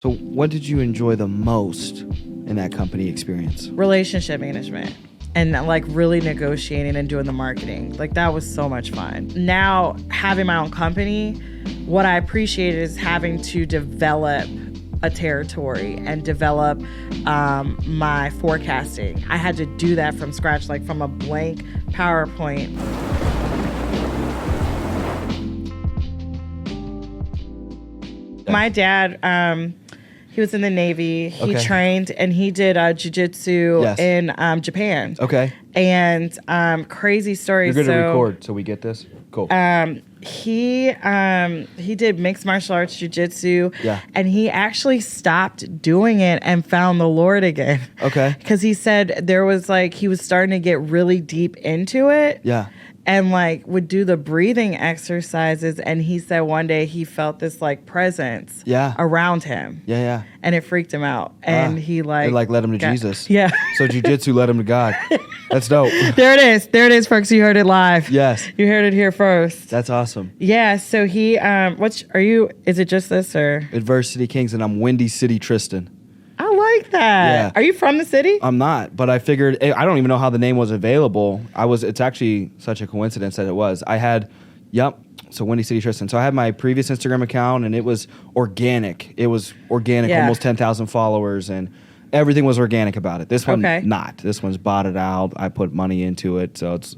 So what did you enjoy the most in that company experience? Relationship management and like really negotiating and doing the marketing. Like that was so much fun. Now having my own company, what I appreciate is having to develop a territory and develop my forecasting. I had to do that from scratch, like from a blank PowerPoint. My dad, he was in the Navy. He trained and he did jiu-jitsu in Japan. Okay. And crazy story. You're good to record, so we get this? Cool. He did mixed martial arts jiu-jitsu. Yeah. And he actually stopped doing it and found the Lord again. Okay. Because he said there was like, he was starting to get really deep into it. Yeah. And like would do the breathing exercises, and he said one day he felt this like presence around him. Yeah, yeah. And it freaked him out. And he like it like led him to Jesus. Yeah. So jiu-jitsu led him to God. That's dope. There it is. There it is, folks. You heard it live. Yes. You heard it here first. That's awesome. Yeah. So he is it just this or? Adversity Kings, and I'm Windy City Tristan. I like that. Yeah. Are you from the city? I'm not, but I figured, I don't even know how the name was available. It's actually such a coincidence that it was. So Windy City Tristan. So I had my previous Instagram account, and it was organic. Almost 10,000 followers, and everything was organic about it. This one, not. This one's botted out. I put money into it, so it's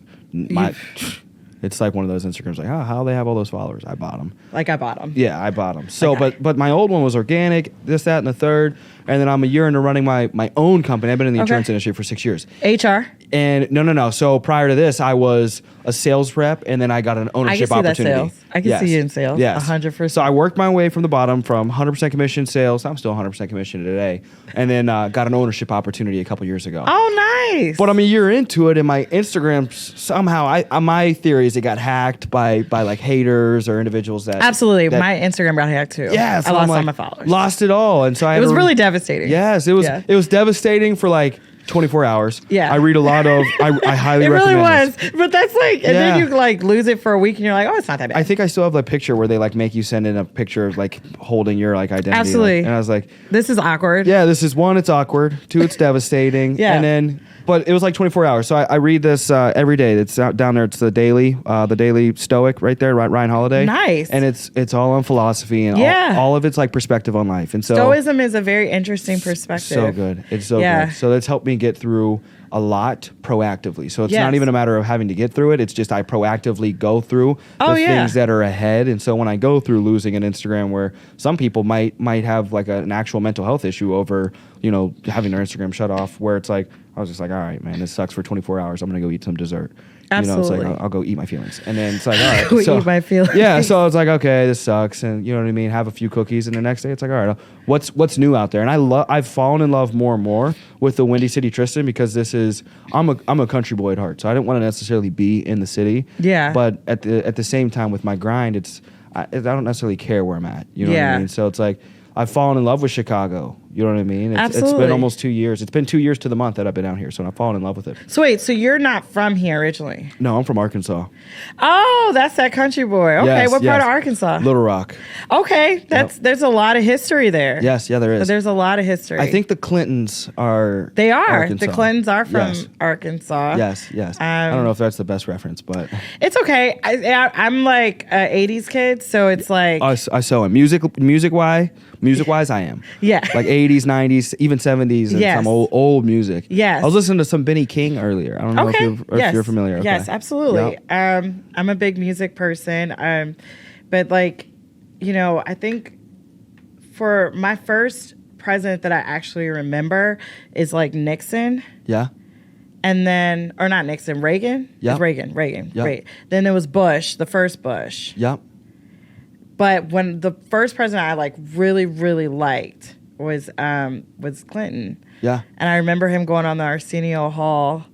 it's like one of those Instagrams, like, how do they have all those followers? I bought them. Like I bought them. Yeah, I bought them. So, but my old one was organic, this, that, and the third. And then I'm a year into running my own company. I've been in the insurance industry for 6 years. HR? And no. So prior to this, I was a sales rep, and then I got an ownership opportunity. I can see you in sales. Yes. 100%. So I worked my way from the bottom from 100% commission sales. I'm still 100% commission today. And then got an ownership opportunity a couple years ago. Oh, nice. But I'm a year into it, and my Instagram somehow, my theory is it got hacked by like haters or individuals that... Absolutely. My Instagram got hacked too. Yeah. So I lost all my followers. Lost it all. And so it was really devastating. Yes, it was. Yeah. It was devastating for like 24 hours. Yeah. I read a lot of. I highly recommend. It really was, this. but that's like, and then you like lose it for a week, and you're like, oh, it's not that bad. I think I still have the picture where they like make you send in a picture of like holding your like identity. Absolutely. And I was like, this is awkward. Yeah, this is one. It's awkward. Two, it's devastating. Yeah. And then. But it was like 24 hours. So I read this every day. It's out down there. It's the Daily Stoic right there, Ryan Holiday. Nice. And it's all on philosophy and all of it's like perspective on life. And so Stoicism is a very interesting perspective. So good. It's so good. So that's helped me get through a lot proactively. So it's not even a matter of having to get through it. It's just I proactively go through the things that are ahead. And so when I go through losing an Instagram, where some people might have like an actual mental health issue over, having their Instagram shut off, where it's like, I was just like, all right, man, this sucks for 24 hours. I'm going to go eat some dessert. Absolutely. It's like, I'll go eat my feelings. And then it's like, all right. Eat my feelings. Yeah. So it's like, okay, this sucks. And you know what I mean? Have a few cookies. And the next day it's like, all right, what's new out there? And I've fallen in love more and more with the Windy City Tristan, because I'm a country boy at heart. So I didn't want to necessarily be in the city. Yeah. But at the same time with my grind, I don't necessarily care where I'm at. You know what I mean? So it's like, I've fallen in love with Chicago. You know what I mean? It's been almost 2 years. It's been 2 years to the month that I've been out here, so I've fallen in love with it. So wait, so you're not from here originally? No, I'm from Arkansas. Oh, that's that country boy. Okay, yes, what part of Arkansas? Little Rock. Okay, there's a lot of history there. Yes, yeah, there is. There's a lot of history. I think the Clintons are. They are. Arkansas. The Clintons are from Arkansas. Yes. I don't know if that's the best reference, but it's okay. I'm like an '80s kid, so it's like I so am music wise, I am. Yeah. Like 80s, 90s, even 70s, and some old music. Yes. I was listening to some Benny King earlier. I don't know if you're familiar. Okay. Yes, absolutely. Yep. I'm a big music person. But like, I think for my first president that I actually remember is like Nixon. Yeah. And then, or not Nixon, Reagan? Yeah. Reagan. Yep. Right. Then there was Bush, the first Bush. Yep. But when the first president I like really, really liked was Clinton. Yeah. And I remember him going on the Arsenio Hall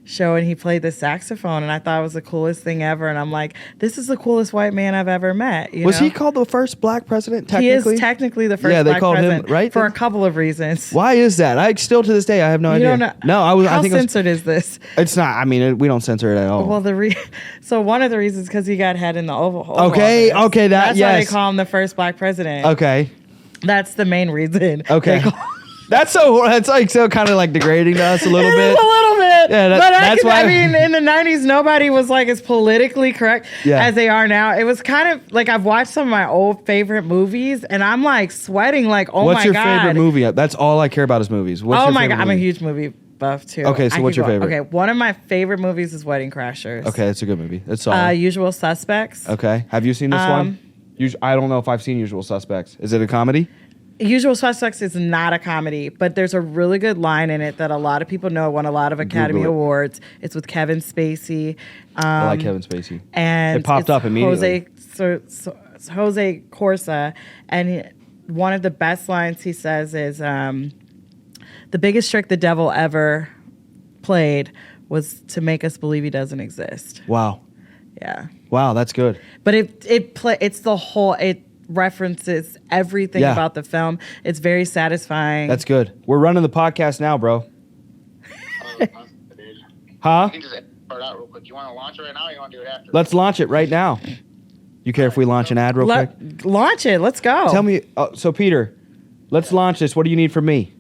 show, and he played the saxophone, and I thought it was the coolest thing ever. And I'm like, this is the coolest white man I've ever met. Was he called the first black president, technically? He is technically the first black president. Him, right? For a couple of reasons. Why is that? I still to this day, I have no idea. Don't know. No, I think censored is this? It's not. I mean, we don't censor it at all. Well, so one of the reasons is because he got head in the Oval Okay, Office. that's why they call him the first black president. Okay. That's the main reason. Okay. That's like so kind of like degrading to us a little It bit. is a little bit. Yeah, but that's why. I mean, in the 90s, nobody was like as politically correct as they are now. It was kind of like I've watched some of my old favorite movies and I'm like sweating like, oh What's my your God. favorite movie? That's all I care about is movies. What's Oh your my favorite God. I'm a movie? huge movie buff too. Okay, so what's your favorite? Okay, one of my favorite movies is Wedding Crashers. Okay, it's a good movie. It's solid. Usual Suspects. Okay. Have you seen this one? I don't know if I've seen Usual Suspects. Is it a comedy? Usual Suspects is not a comedy, but there's a really good line in it that a lot of people know, won a lot of Academy Awards. It's with Kevin Spacey. I like Kevin Spacey. And it popped up immediately. Jose Corsa, and one of the best lines he says is, the biggest trick the devil ever played was to make us believe he doesn't exist. Wow. Yeah. Wow, that's good. But it's the whole, it references everything about the film. It's very satisfying. That's good. We're running the podcast now, bro. Huh? You can just start out real quick. You want to launch it right now or you want to do it after? Let's launch it right now. You care if we launch an ad real quick? Launch it. Let's go. Tell me, so Peter, let's launch this. What do you need from me?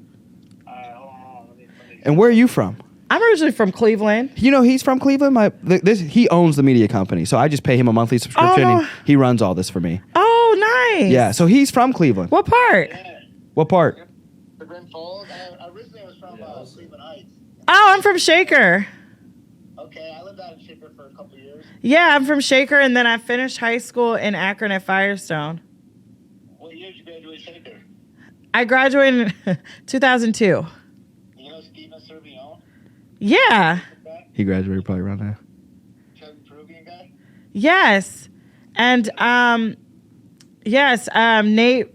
Hold on. Let me And where are you from? I'm originally from Cleveland. You know, he's from Cleveland. He owns the media company, so I just pay him a monthly subscription. Oh, no. And he runs all this for me. Oh, nice. Yeah, so he's from Cleveland. What part? Yeah. What part? The Grand Falls. I originally was from Cleveland Heights. Oh, I'm from Shaker. Okay, I lived out in Shaker for a couple years. Yeah, I'm from Shaker, and then I finished high school in Akron at Firestone. What year did you graduate Shaker? I graduated in 2002. You know Steven Servione? Yeah. He graduated probably around there. Chubby Peruvian guy? Yes. And Nate,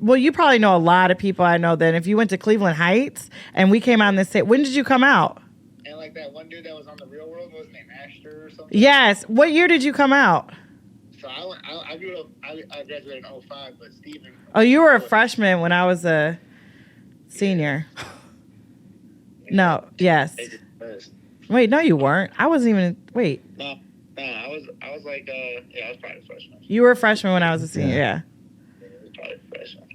well, you probably know a lot of people I know then. If you went to Cleveland Heights and we came out in the state, when did you come out? And like that one dude that was on The Real World, what was his name, Ashton or something? Yes. What year did you come out? So I grew up, I graduated in 05, but Steven. Oh, you were a freshman when I was a senior. No, yes. Wait, no, you weren't. I wasn't even, wait. No, I was like, I was probably a freshman. You were a freshman when I was a senior, yeah. I was probably a freshman.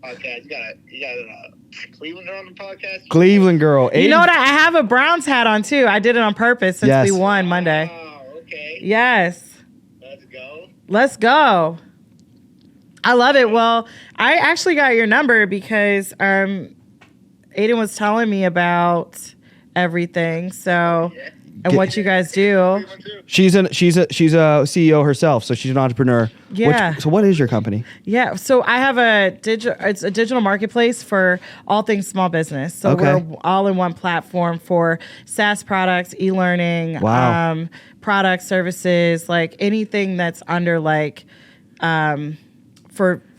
Podcast. You got a Cleveland girl on the podcast? Cleveland girl. You know what? I have a Browns hat on too. I did it on purpose since we won Monday. Oh, okay. Yes. Let's go. Let's go. I love it. Well, I actually got your number because Aiden was telling me about everything. So, and what you guys do. She's a CEO herself, so she's an entrepreneur. Yeah. So what is your company? Yeah. So I have it's a digital marketplace for all things small business. So we're all in one platform for SaaS products, e-learning, products, services, like anything that's under like,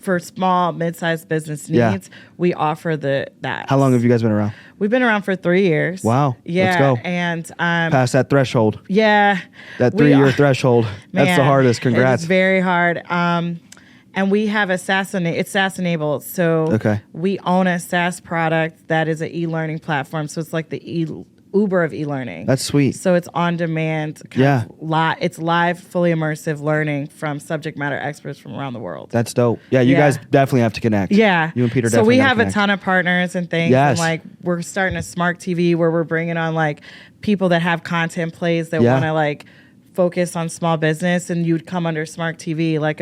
for small, mid-sized business needs, we offer that. How long have you guys been around? We've been around for 3 years. Wow. Yeah. Let's go. And past that threshold. Yeah. That 3-year threshold. Man, that's the hardest. Congrats. It's very hard. And we have it's SaaS enabled. So we own a SaaS product that is an e-learning platform. So it's like the Uber of e-learning. That's sweet. So it's on demand. It's live, fully immersive learning from subject matter experts from around the world. That's dope. Yeah, you guys definitely have to connect. Yeah. You and Peter So definitely we have connect. a ton of partners and things. Yes. And like we're starting a SMARK TV where we're bringing on like people that have content plays that want to like focus on small business, and you'd come under SMARK TV like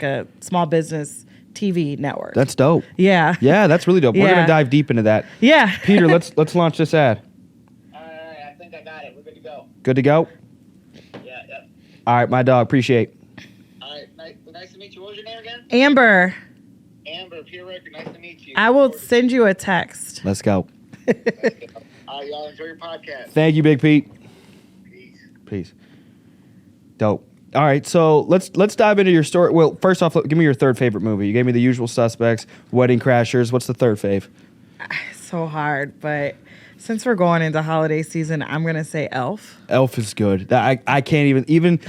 a small business TV network. That's dope. Yeah. Yeah, that's really dope. We're gonna dive deep into that. Yeah. Peter, let's launch this ad. I think I got it. We're good to go. Good to go? Yeah. All right, my dog. Appreciate. All right. Nice to meet you. What was your name again? Amber. Amber, Peer Record. Nice to meet you. I will send you a text. Let's go. All right, y'all. Enjoy your podcast. Thank you, Big Pete. Peace. Dope. All right, so let's dive into your story. Well, first off, give me your third favorite movie. You gave me The Usual Suspects, Wedding Crashers. What's the third fave? So hard, but since we're going into holiday season, I'm gonna say Elf. Elf is good. I can't even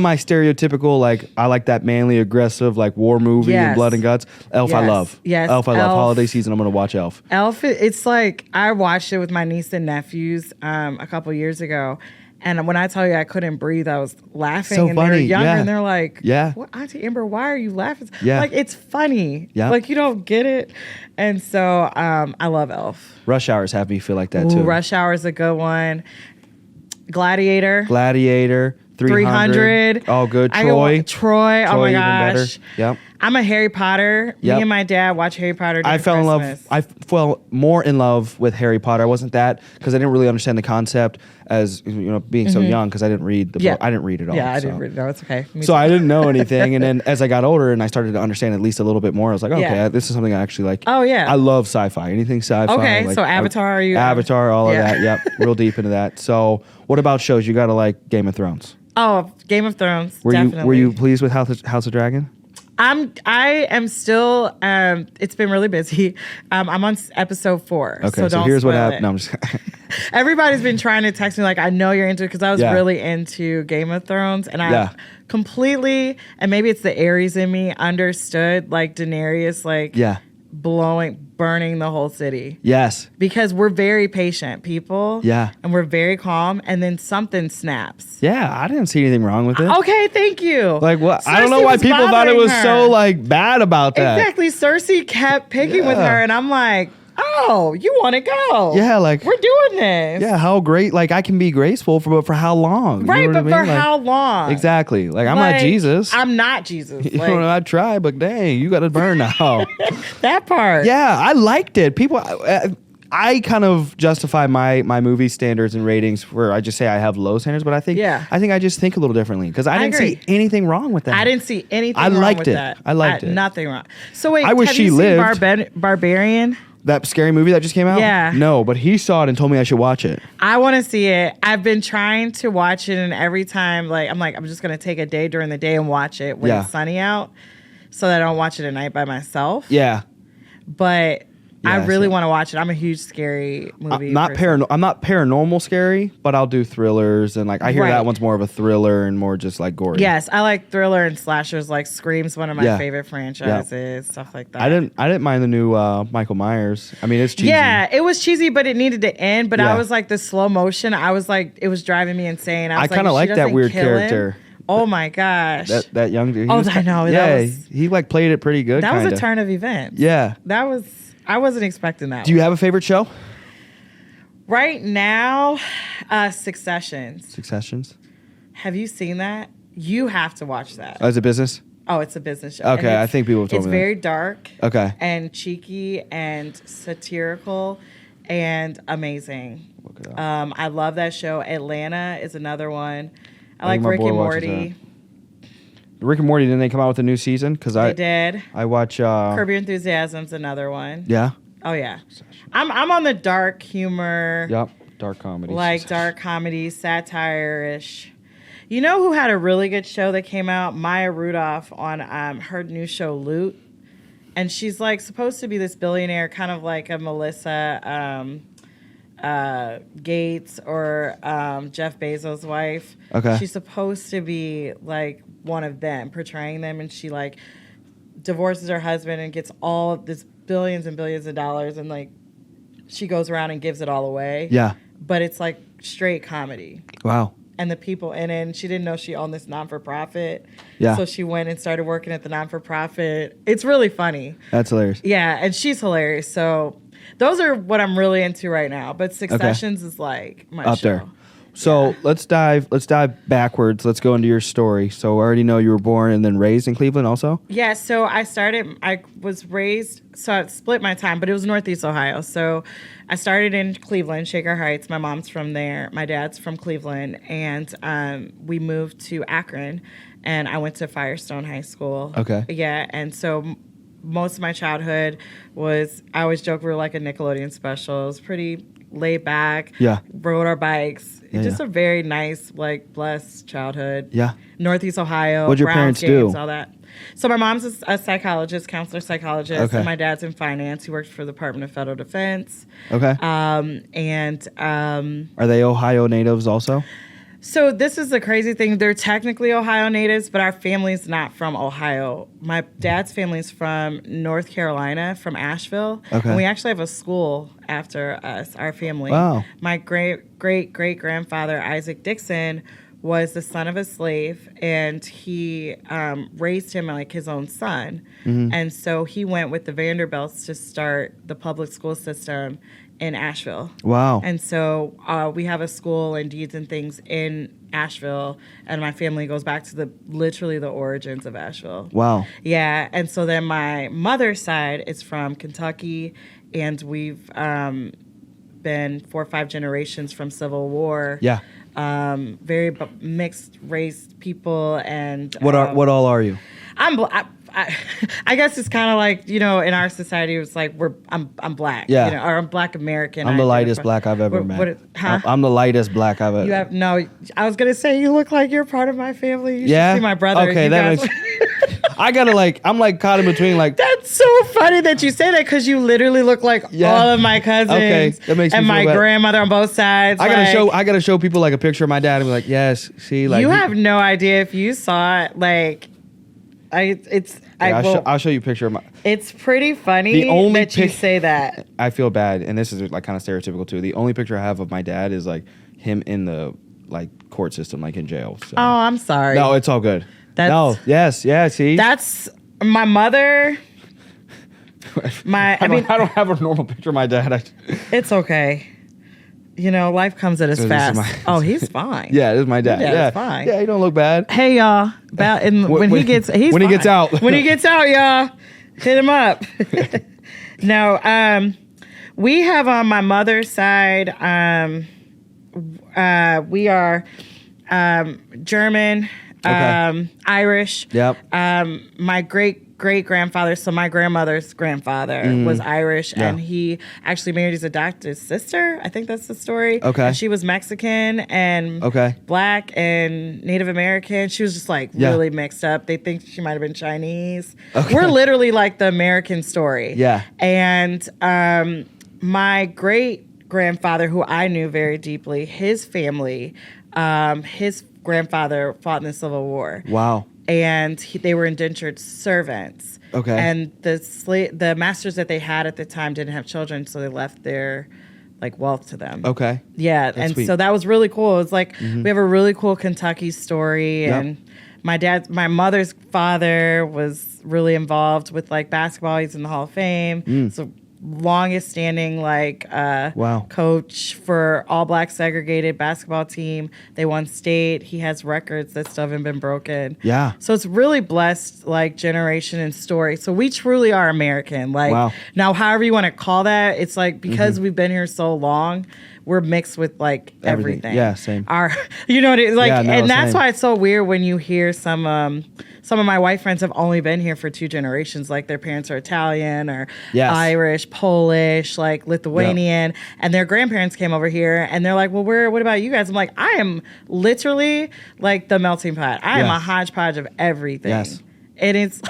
my stereotypical like I like that manly aggressive like war movie and blood and guts. Elf I love. Yes. Elf I love. Holiday season I'm gonna watch Elf. Elf, it's like I watched it with my niece and nephews a couple years ago, And when I tell you I couldn't breathe, I was laughing. So and funny, they're younger yeah. and they're like, Yeah. "What, Auntie Amber, why are you laughing?" Yeah. Like, it's funny. Yeah. Like, you don't get it. And so I love Elf. Rush Hours have me feel like that Ooh, too. Rush Hour is a good one. Gladiator. Gladiator, 300. 300. Oh, good. I Troy. go, Troy. Oh Troy, my even better. gosh. Yep. I'm a Harry Potter. Yep. Me and my dad watch Harry Potter. I during fell in love. Christmas. I fell more in love with Harry Potter. I wasn't that because I didn't really understand the concept as being so young because I didn't read the Yeah. book. I didn't read it all. Yeah, I so. didn't read it. No, it's okay. Me So too. I didn't know anything, and then as I got older and I started to understand at least a little bit more, I was like, okay, Yeah. this is something I actually like. Oh, yeah. I love sci-fi. Anything sci-fi. Okay, like, so Avatar, are you- Avatar, all Yeah. of that. Yep, real deep into that. So, what about shows? You got to like Game of Thrones. Oh, Game of Thrones. Were definitely. you pleased with House of Dragon? I am still. It's been really busy. I'm on episode 4. Okay, so so don't here's what spoil happened. it. No, I'm just. Everybody's been trying to text me like, I know you're into it because I was Yeah. really into Game of Thrones, and I Yeah. completely, and maybe it's the Aries in me, understood like Daenerys like Yeah. burning the whole city. Yes. Because we're very patient people. Yeah. And we're very calm, and then something snaps. Yeah, I didn't see anything wrong with it. Okay, thank you. Like what? I don't Cersei know why was people thought it bothering was her. so like bad about that. Exactly. Cersei kept picking with Yeah. her, and I'm like, oh, you want to go? Yeah, like We're doing this. yeah, how great? Like I can be graceful for how long? Right, You know but what I for mean? Like, how long? Exactly. Like I'm Like, not Jesus. I'm not Jesus. You Like, know, I try, but dang, you got to burn now. that part. Yeah, I liked it. People, I kind of justify my movie standards and ratings where I just say I have low standards, but I think I just think a little differently because I didn't agree. see anything wrong with that. I didn't see anything I wrong liked with it. that. I liked it. Nothing wrong. So wait, I wish have she you lived. seen Barbarian? That scary movie that just came out? Yeah. No, but he saw it and told me I should watch it. I want to see it. I've been trying to watch it, and every time, I'm just going to take a day during the day and watch it when Yeah. it's sunny out so that I don't watch it at night by myself. Yeah. But I Yeah, really so- want to watch it. I'm a huge scary movie. I'm not paranormal scary, but I'll do thrillers and like I hear Right. that one's more of a thriller and more just like gory. Yes, I like thriller and slashers. Like Scream's one of my Yeah. favorite franchises, stuff like that. I didn't mind the new Michael Myers. I mean, it's cheesy. Yeah, it was cheesy, but it needed to end. But Yeah. I was like, the slow motion, I was like, it was driving me insane. I was kinda if she like that doesn't weird kill him- character. Oh my gosh. That young dude. he Oh, was I know, that Yeah, was- he like played it pretty good. that was kinda. a turn of events. Yeah. I wasn't expecting that. Do you have a favorite show? Right now, Successions. Successions. Have you seen that? You have to watch that. As a business. Oh, it's a business show. Okay, And I think people have told it's me that. very dark. Okay. And cheeky and satirical and amazing. Look it up. I love that show. Atlanta is another one. I think like my Rick boy and watches Morty. Rick and Morty, didn't they come out with a new season? Because They did. I watch. Curb Your Enthusiasm's another one. Yeah. Oh yeah. I'm on the dark humor. Yep. Dark comedy. Like dark comedy, satire-ish. You know who had a really good show that came out? Maya Rudolph on her new show Loot. And she's like supposed to be this billionaire, kind of like a Melissa Gates or Jeff Bezos' wife. Okay. She's supposed to be like one of them, portraying them, and she like divorces her husband and gets all of this billions and billions of dollars, and like she goes around and gives it all away. Yeah. But it's like straight comedy. Wow. And the people in it, and she didn't know she owned this non-for-profit. Yeah. So she went and started working at the non-for-profit. It's really funny. That's hilarious. Yeah, and she's hilarious. So those are what I'm really into right now. But Successions is like my Up show. there. So let's dive backwards. Let's go into your story. So I already know you were born and then raised in Cleveland also? Yeah, so I was raised, so I split my time, but it was Northeast Ohio. So I started in Cleveland, Shaker Heights. My mom's from there. My dad's from Cleveland. And we moved to Akron, and I went to Firestone High School. Okay. Yeah, and so most of my childhood was, I always joke we were like a Nickelodeon special. It was pretty laid back. Yeah. Rode our bikes. Yeah, Just yeah. a very nice, like, blessed childhood. Yeah. Northeast Ohio. What'd your Browns parents do? games, all that. So my mom's a psychologist, counselor psychologist, Okay. and my dad's in finance. He works for the Department of Federal Defense. Okay. And Are they Ohio natives also? So this is the crazy thing. They're technically Ohio natives, but our family's not from Ohio. My dad's family's from North Carolina, from Asheville. Okay. And we actually have a school after us, our family. Wow. My great-great-great-grandfather, Isaac Dixon, was the son of a slave, and he raised him like his own son. And so he went with the Vanderbilts to start the public school system in Asheville. Wow. And so we have a school and deeds and things in Asheville, and my family goes back to literally the origins of Asheville. Wow. Yeah, and so then my mother's side is from Kentucky, and we've been 4 or 5 generations from Civil War. Yeah. Very mixed race people, and What all are you? I guess it's kind of like, in our society, it's like I'm black, Yeah. or I'm Black American. I'm the lightest black I've ever met. I'm the lightest black I've ever. You have no. I was gonna say you look like you're part of my family. You Yeah? should see my brother. Okay, You that guys- I gotta I'm caught in between That's so funny that you say that, because you literally look like Yeah. all of my cousins. Okay, that makes me and feel my bad. grandmother on both sides. I gotta show people like a picture of my dad and be like, yes, see, like You have no idea if you saw it. Like, I'll show you a picture of my. It's pretty funny The only that you say that. I feel bad, and this is like kind of stereotypical too. The only picture I have of my dad is like him in the court system, like in jail. So. Oh, I'm sorry. No, it's all good. See, That's my mother. I don't have a normal picture of my dad. It's okay. Life comes at us So this is fast. Oh, he's fine. Yeah, this is my dad. Your dad's Yeah, fine. Yeah, he don't look bad. Hey, y'all. When he gets out. When he gets out, y'all, hit him up. No, we have on my mother's side, we are German, Okay. Irish. Yep. My great-great-grandfather, so my grandmother's grandfather was Irish, Yeah. and he actually married his adopted sister. I think that's the story. Okay. And she was Mexican and Okay. Black and Native American. She was just Yeah. really mixed up. They think she might have been Chinese. Okay. We're literally like the American story. Yeah. And my great-grandfather, who I knew very deeply, his family, his grandfather fought in the Civil War. Wow. And they were indentured servants. Okay. And the masters that they had at the time didn't have children, so they left their wealth to them. Okay. Yeah, That's and sweet. so that was really cool. It's like we have a really cool Kentucky story, Yep. and my mother's father was really involved with basketball. He's in the Hall of Fame. So longest standing Wow. coach for all Black segregated basketball team. They won state. He has records that still haven't been broken. Yeah. So it's really blessed generation and story. So we truly are American. Wow. Now, however you want to call that, it's because we've been here so long, we're mixed with everything. Yeah, same. You know what it is Yeah, no, and that's same. why it's so weird when you hear some of my white friends have only been here for 2 generations. Their parents are Italian or Yes. Irish, Polish, Lithuanian, and their grandparents came over here, and they're like, "Well, what about you guys?" I'm like, "I am literally the melting pot. I am Yes. a hodgepodge of everything." Yes. And it's,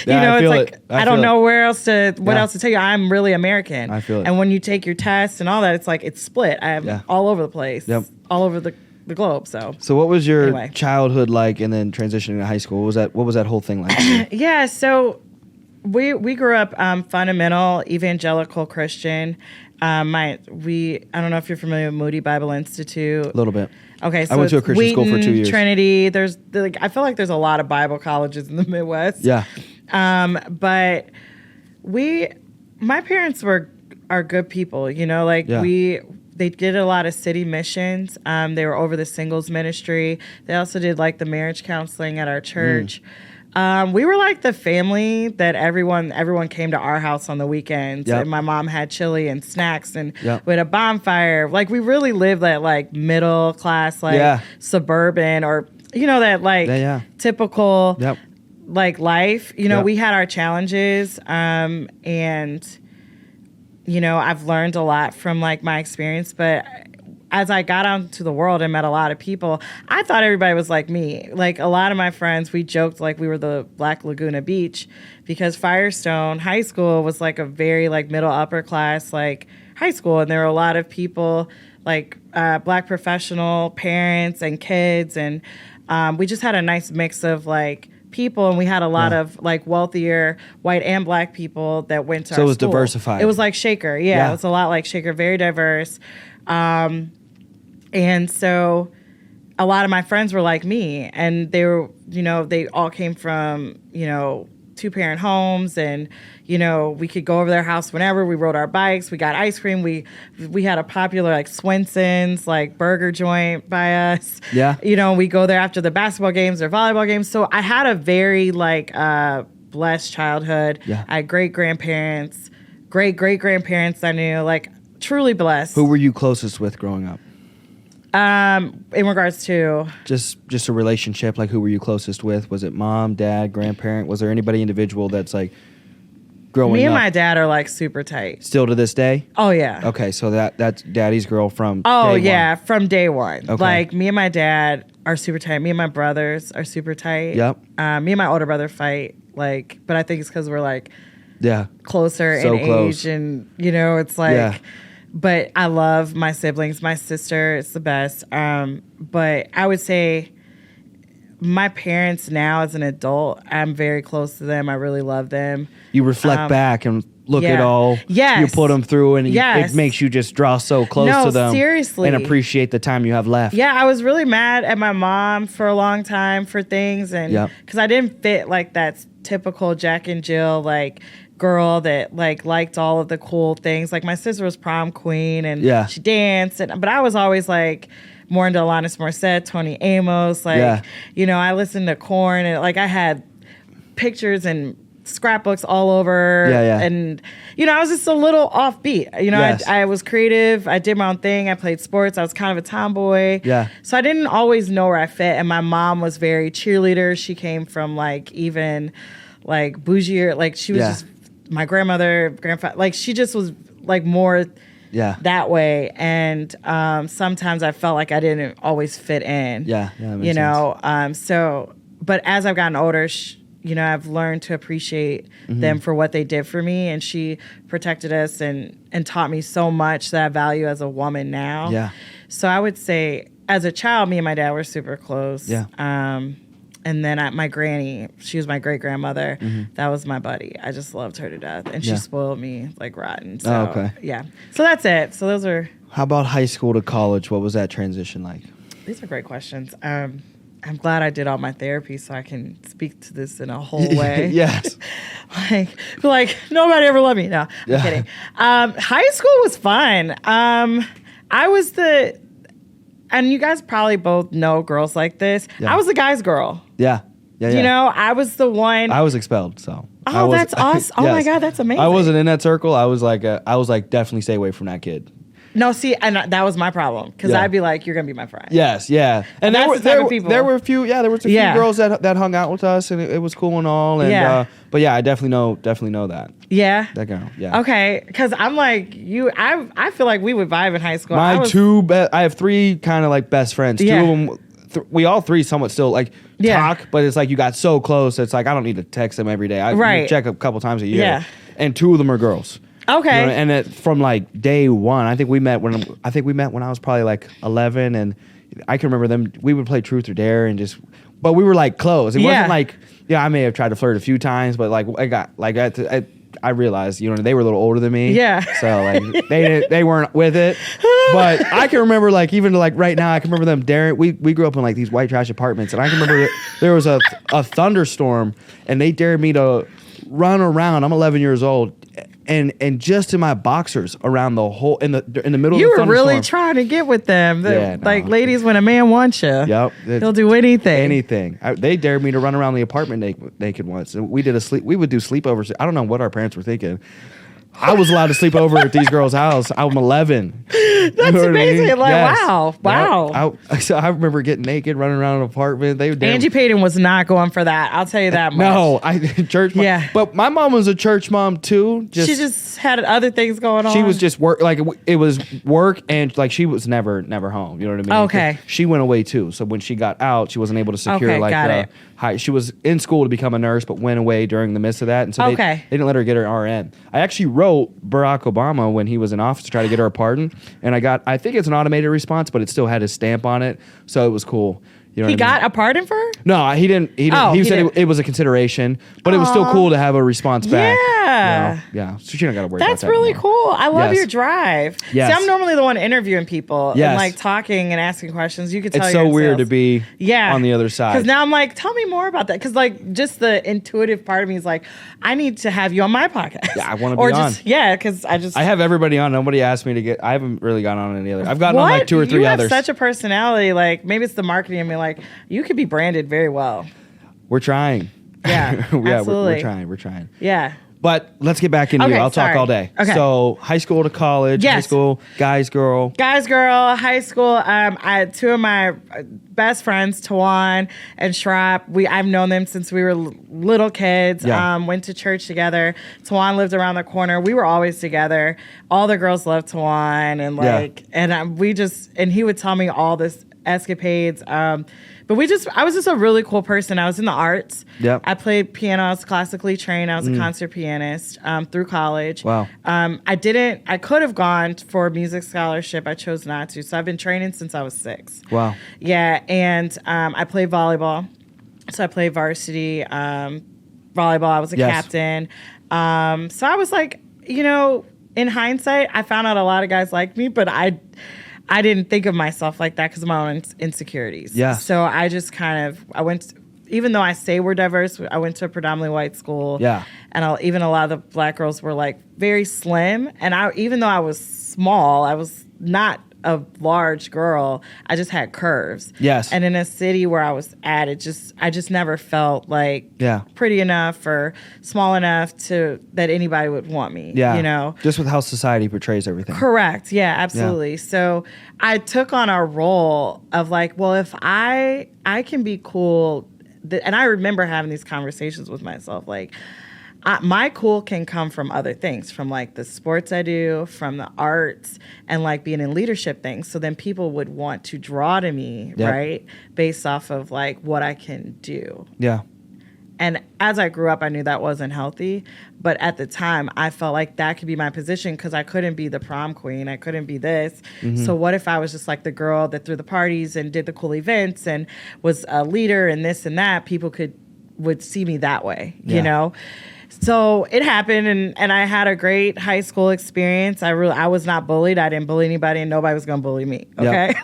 Yeah, I feel it's it. I don't feel know it. what Yeah. else to tell you. I'm really American. I feel it. And when you take your test and all that, it's it's split. I am Yeah. all over the place. Yep. All over the globe. So So what was your Anyway. childhood like, and then transitioning to high school? What was that whole thing like? for you? yeah, so we grew up fundamental evangelical Christian. I don't know if you're familiar with Moody Bible Institute. A little bit. Okay, so I went to a it's Christian school for 2 Wheaton, years. Trinity. I feel like there's a lot of Bible colleges in the Midwest. Yeah. But my parents are good people, Yeah. they did a lot of city missions. They were over the singles ministry. They also did the marriage counseling at our church. We were the family that everyone came to our house on the weekends. Yep. And my mom had chili and snacks, and Yep. we had a bonfire. We really lived that middle class, Yeah. suburban, or that Yeah. typical Yep. life. Yep. We had our challenges, and I've learned a lot from my experience, but as I got out into the world and met a lot of people, I thought everybody was like me. A lot of my friends, we joked we were the Black Laguna Beach, because Firestone High School was a very middle upper class high school, and there were a lot of people like Black professional parents and kids, and we just had a nice mix of like people, and we had a lot of like wealthier white and Black people that went to our So it was school. diversified. It was like Shaker. Yeah, it was a lot like Shaker, very diverse. And so a lot of my friends were like me, and they were, you know, they all came from, you know, 2-parent homes, and, you know, we could go over their house whenever. We rode our bikes. We got ice cream. We had a popular like Swenson's like burger joint by us. Yeah. You know, we go there after the basketball games or volleyball games. So I had a very like blessed childhood. Yeah. I had great grandparents, great grandparents I knew, like truly blessed. Who were you closest with growing up? In regards to Just a relationship, like who were you closest with? Was it mom, dad, grandparent? Was there anybody individual that's like growing up? me and my dad are like super tight. Still to this day? Oh yeah. Okay, so that's daddy's girl from Oh day yeah, one. from day one. Okay. Like me and my dad are super tight. Me and my brothers are super tight. Yep. Me and my older brother fight, like, but I think it's because we're like Yeah. closer So in close. age, and you know, it's like. Yeah. But I love my siblings. My sister is the best. But I would say my parents now as an adult, I'm very close to them. I really love them. You reflect back and look at yeah. all Yes. you put them through, and Yes. it makes you just draw so close No, to them. seriously. And appreciate the time you have left. Yeah, I was really mad at my mom for a long time for things, and Yep. because I didn't fit like that typical Jack and Jill like girl that like liked all of the cool things. Like my sister was prom queen, and Yeah. she danced, but I was always like more into Alanis Morissette, Tony Amos. Like, Yeah. you know, I listened to Korn, and like I had pictures and scrapbooks all over. Yeah. And, you know, I was just a little offbeat. You know, Yes. I was creative. I did my own thing. I played sports. I was kind of a tomboy. Yeah. So I didn't always know where I fit. And my mom was very cheerleader. She came from like even like bougier. Like she was Yeah. just my grandmother, grandfather. Like she just was like more Yeah. that way. And sometimes I felt like I didn't always fit in. Yeah, that makes you know, but as I've gotten older, you know, I've learned to appreciate Mm-hmm. them for what they did for me, and she protected us and taught me so much that I value as a woman now. Yeah. So I would say, as a child, me and my dad were super close. Yeah. And then my granny, she was my great grandmother. Mm-hmm. That was my buddy. I just loved her to death, and she Yeah. spoiled me like rotten. So, Oh, okay. Yeah. So that's it. So those are. How about high school to college? What was that transition like? These are great questions. I'm glad I did all my therapy so I can speak to this in a whole way. Yes. like nobody ever loved me. No, Yeah. I'm kidding. High school was fun. I was and you guys probably both know girls like this. Yeah. I was the guy's girl. Yeah. Yeah. You know, I was the one. I was expelled, so. I Oh, was- that's awesome. Oh my God, that's amazing. I wasn't in that circle. I was like, definitely stay away from that kid. No, see, and that was my problem because Yeah. I'd be like, "You're gonna be my friend." Yes, yeah, and That's the type of people. there were a few a Yeah. few girls that hung out with us, and it was cool and all. And Yeah. but yeah, I definitely know that Yeah. girl. Yeah. Okay, because I'm like you. I feel like we would vibe in high school. I have 3 kind of like best friends. Yeah. 2 of them, we all 3 somewhat still like Yeah. talk, but it's like you got so close. It's like I don't need to text them every day. I Right. check a couple times a year. Yeah. And 2 of them are girls. Okay. You know, and from like day one, I think we met when I was probably like 11, and I can remember them. We would play Truth or Dare, but we were like close. It Yeah. wasn't like I may have tried to flirt a few times, but like I realized they were a little older than me. Yeah. So like they weren't with it, but I can remember like even like right now I can remember them daring. We grew up in like these white trash apartments, and I can remember there was a thunderstorm, and they dared me to run around. I'm 11 years old. And just in my boxers around the whole in the middle You of the were really thunderstorm. trying to get with them. Yeah, Like no. ladies, when a man wants you, Yep. he'll do anything. Anything. They dared me to run around the apartment naked once. And we would do sleepovers. I don't know what our parents were thinking. I was allowed to sleep over at these girls' house. I'm 11. That's amazing. Like, wow. So I remember getting naked, running around an apartment. They would dare Angie Payden was not going for that. I'll tell you that much. No, church mom. Yeah. But my mom was a church mom too. She just had other things going on. She was just work, like it was work, and like she was never home. You know what I mean? Okay. She went away too, so when she got out, she wasn't able to secure Okay, got it. high. She was in school to become a nurse, but went away during the midst of that, and so Okay. they didn't let her get her RN. I actually wrote wrote Barack Obama when he was in office to try to get her a pardon, and I think it's an automated response, but it still had his stamp on it, so it was cool. You know He what I mean? got a pardon for her? No, he didn't. He said didn't. it was a consideration, but it was still cool to have a response back. Yeah. Yeah. So you don't got to worry about that. That's really anymore. cool. I love Yes. your drive. Yes. See, I'm normally the one interviewing people and Yes. like talking and asking questions. You could tell It's you're so in weird to sales. be on the other side. Because now I'm like, tell me more about that. Because like just the intuitive part of me is like, I need to have you on my podcast. Yeah, I wanna be or on. Just, yeah, because I have everybody on. Nobody asked me to get. I haven't really gotten on any other. I've gotten on What? like 2 or 3 you others. You have such a personality. Like maybe it's the marketing in me. Like you could be branded very well. We're trying. Yeah, yeah, absolutely. we're trying. We're trying. Yeah. But let's get back into Okay, you. I'll talk sorry. all day. Okay. So high school to college. Yes. High school, guys, girl. Guys, girl, high school. I had 2 of my best friends, Tawan and Shrap. I've known them since we were little kids. Yeah. Went to church together. Tawan lived around the corner. We were always together. All the girls loved Tawan, and and he would tell me all this escapades. But I was just a really cool person. I was in the arts. Yep. I played piano. I was classically trained. I was a concert pianist through college. Wow. I could have gone for a music scholarship. I chose not to. So I've been training since I was 6. Wow. Yeah. And I played volleyball. So I played varsity volleyball. I was a captain. So I was like, in hindsight, I found out a lot of guys liked me, but I didn't think of myself like that because of my own insecurities. Yeah. So I just even though I say we're diverse, I went to a predominantly white school. Yeah. And even a lot of the black girls were like very slim. And even though I was small, I was not a large girl. I just had curves. Yes. And in a city where I was at, I just never felt like pretty enough or small enough that anybody would want me. Yeah. Just with how society portrays everything. Correct. Yeah, absolutely. Yeah. So I took on a role of like, well, if I can be cool, and I remember having these conversations with myself, like, my cool can come from other things, from like the sports I do, from the arts, and like being in leadership things. So then people would want to draw to me, right? Based off of like what I can do. Yeah. And as I grew up, I knew that wasn't healthy. But at the time, I felt like that could be my position because I couldn't be the prom queen. I couldn't be this. Mm-hmm. So what if I was just like the girl that threw the parties and did the cool events and was a leader and this and that? People would see me that way, you know? So it happened, and I had a great high school experience. I was not bullied. I didn't bully anybody, and nobody was going to bully me. Okay.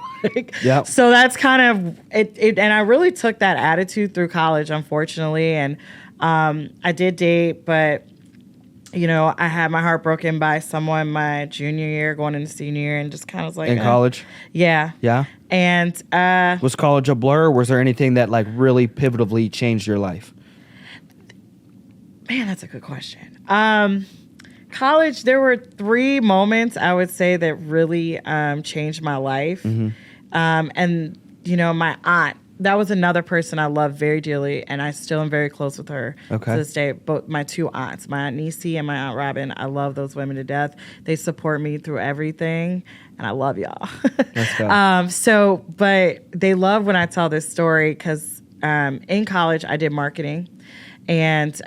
Yep. So that's kind of it. And I really took that attitude through college, unfortunately. And I did date, but I had my heart broken by someone my junior year, going into senior year, and just kind of like in college. Yeah. Yeah. And was college a blur? Or was there anything that like really pivotably changed your life? Man, that's a good question. College, there were 3 moments I would say that really changed my life. Mm-hmm. And, my aunt, that was another person I love very dearly, and I still am very close with her to this day. Both my 2 aunts, my Aunt Niecy and my Aunt Robin, I love those women to death. They support me through everything, and I love y'all. Let's go. But they love when I tell this story because in college, I did marketing. And